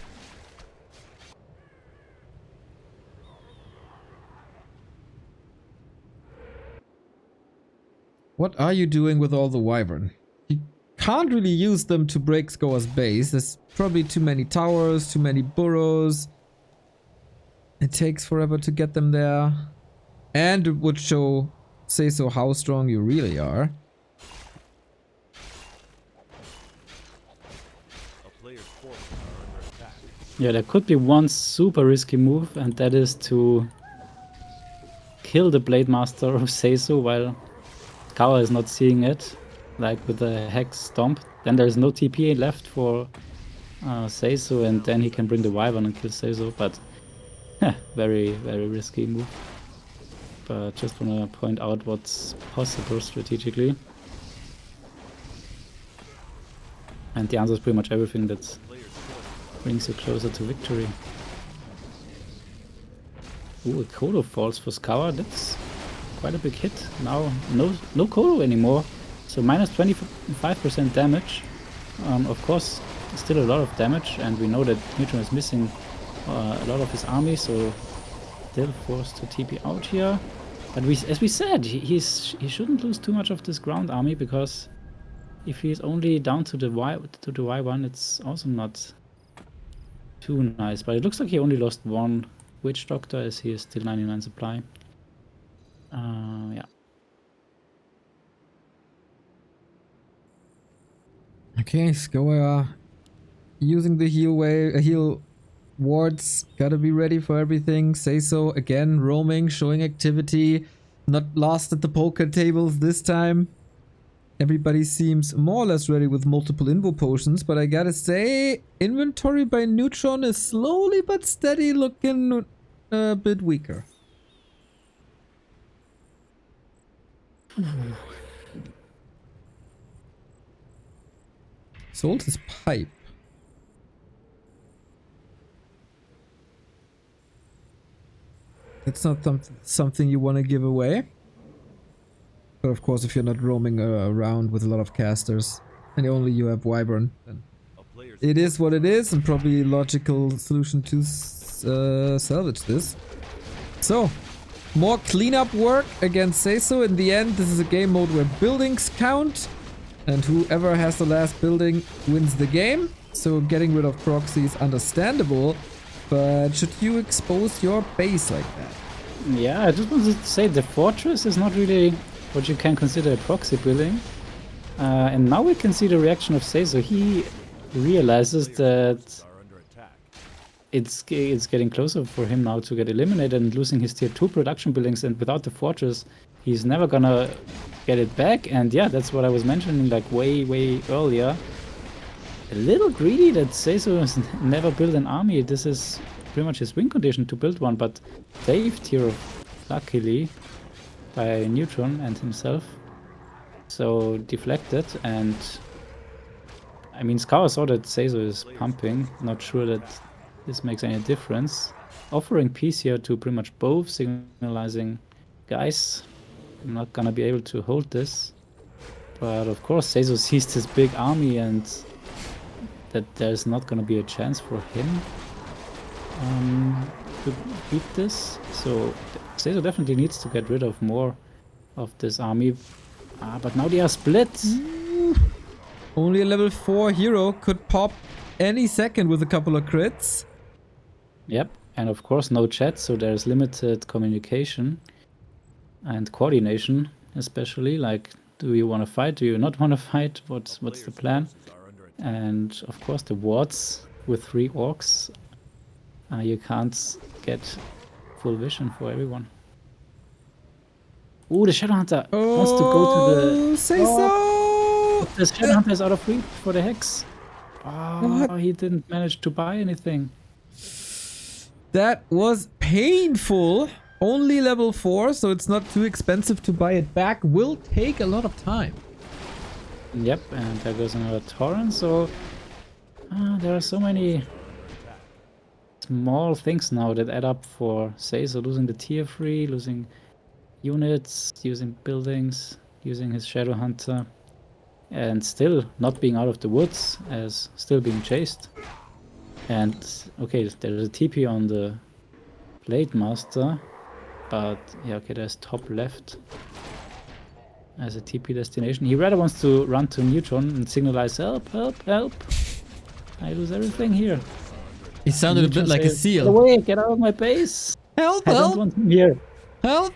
What are you doing with all the Wyvern? You can't really use them to break Skoa's base. There's probably too many towers, too many burrows. It takes forever to get them there. And it would say so how strong you really are. Yeah, there could be one super risky move, and that is to kill the Blade Master of Seiso while Skoa is not seeing it, like with the Hex Stomp. Then there's no TP left for Seiso, and then he can bring the Wyvern and kill Seiso, but very, very risky move. But just want to point out what's possible strategically. And the answer is pretty much everything that brings you closer to victory. Ooh, a Kodo falls for Skoa. That's quite a big hit. Now no Kodo anymore. So minus 25% damage. Of course, still a lot of damage, and we know that Neutron is missing a lot of his army, so still forced to TP out here. But as we said, he shouldn't lose too much of this ground army, because if he's only down to the Y1, it's also not too nice. But it looks like he only lost 1 Witch Doctor, as he is still 99 supply. Yeah. Okay, Skoa using the heal wards. Gotta be ready for everything. Say so again, roaming, showing activity. Not lost at the poker tables this time. Everybody seems more or less ready with multiple invo potions, but I gotta say, inventory by Neutron is slowly but steady looking a bit weaker. Sold his pipe. It's not something you want to give away. But of course, if you're not roaming around with a lot of casters and only you have Wyvern, then it is what it is, and probably a logical solution to salvage this. So, more cleanup work against Seiso. In the end, this is a game mode where buildings count. And whoever has the last building wins the game. So getting rid of proxy is understandable. But should you expose your base like that? Yeah, I just wanted to say the fortress is not really what you can consider a proxy building. And now we can see the reaction of Seizo. He realizes that Are under attack. it's getting closer for him now to get eliminated and losing his tier 2 production buildings, and without the fortress he's never gonna get it back. And yeah, that's what I was mentioning like way earlier. A little greedy that Seizo has never built an army. This is pretty much his win condition to build one, but saved here luckily by Neutron and himself. So deflected, and I mean Scour saw that Seizo is pumping, not sure that this makes any difference. Offering peace here to pretty much both, signalizing, guys, I'm not gonna be able to hold this. But of course Seizo sees this big army and that there's not gonna be a chance for him to beat this. So Seizo definitely needs to get rid of more of this army. But now they are split. Only a level 4 hero could pop any second with a couple of crits. Yep, and of course no chat, so there's limited communication and coordination, especially. Like, do you want to fight? Do you not want to fight? What's the plan? And of course the wards with 3 orcs. You can't get full vision for everyone. Ooh, the Shadowhunter wants to go to the... Say so! The Shadowhunter is out of reach for the Hex. Oh, he didn't manage to buy anything. That was painful. Only level 4, so it's not too expensive to buy it back. Will take a lot of time. Yep, and there goes another torrent. So there are so many small things now that add up for Seizo, losing the tier 3, losing units, using buildings, using his Shadowhunter, and still not being out of the woods, as still being chased. And okay, there's a TP on the Blade Master, but yeah, okay, there's top left as a TP destination. He rather wants to run to Neutron and signalize help, help, help. I lose everything here. He sounded a bit like a seal. Get away, get out of my base. Help, I don't help, want him here. help.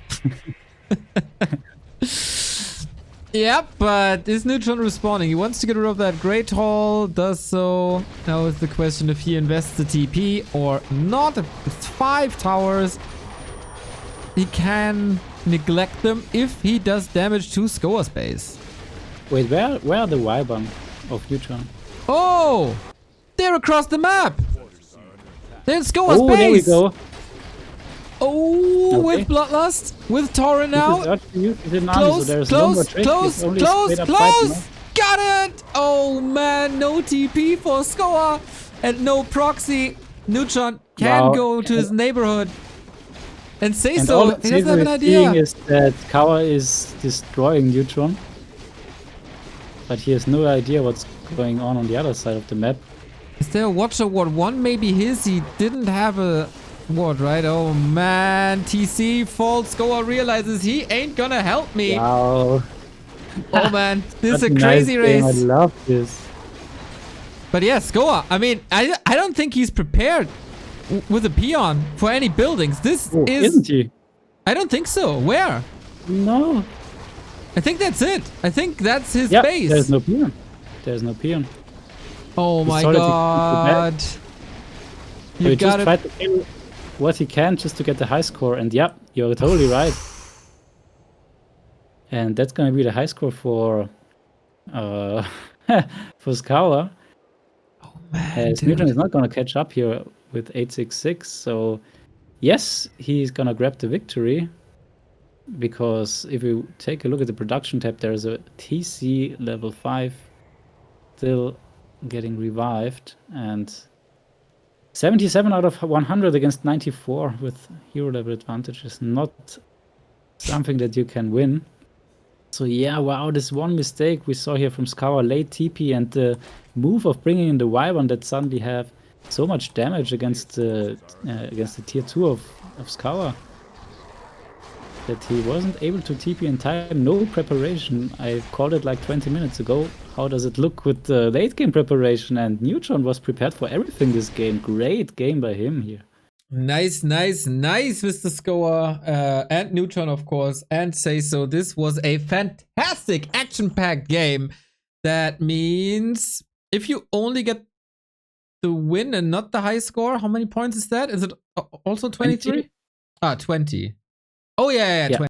Yep, but is Neutron respawning? He wants to get rid of that Great Hall, does so. Now is the question if he invests the TP or not. It's 5 towers. He can neglect them if he does damage to Skoa's base. Wait, where are the Wyvern of Neutron? Oh! They're across the map! There's Skoa's base! There we go. Oh, Okay. with Bloodlust, with Torrent now. Close, close! Got it! Oh man, no TP for Skoa and no proxy. Neutron can go to his neighborhood and say so. He doesn't have an idea. Is that Kawa is destroying Neutron, but he has no idea what's going on the other side of the map. Is there a Watcher Ward 1? Maybe his. He didn't have a ward, right? Oh man, TC falls. Skoa realizes he ain't gonna help me. Wow. Oh man, this is a What crazy nice game. race. I love this. But yeah, Skoa, I mean, I don't think he's prepared with a peon for any buildings. This Isn't he? I don't think so. Where? No. I think that's it. I think that's his Yeah, base. there's no peon. There's no peon. Oh my solid god. So You he just got tried it. to kill what he can just to get the high score, and yep, you're totally right. And that's gonna be the high score for for Scour. Oh man, As dude. Neutron is not gonna catch up here with 866, so yes, he's gonna grab the victory. Because if you take a look at the production tab, there's a TC level 5 still getting revived, and 77 out of 100 against 94 with hero level advantage is not something that you can win. So yeah, wow, this one mistake we saw here from Scour, late TP, and the move of bringing in the Wyvern that suddenly have so much damage against the tier 2 of Scour. that he wasn't able to TP in time. No preparation. I called it like 20 minutes ago. How does it look with the late game preparation? And Neutron was prepared for everything this game. Great game by him here. Nice, nice, nice, Mr. Scorer. And Neutron, of course, and Say So. This was a fantastic action-packed game. That means if you only get the win and not the high score, how many points is that? Is it also 23? 20? Ah, 20. Oh, yeah, 20.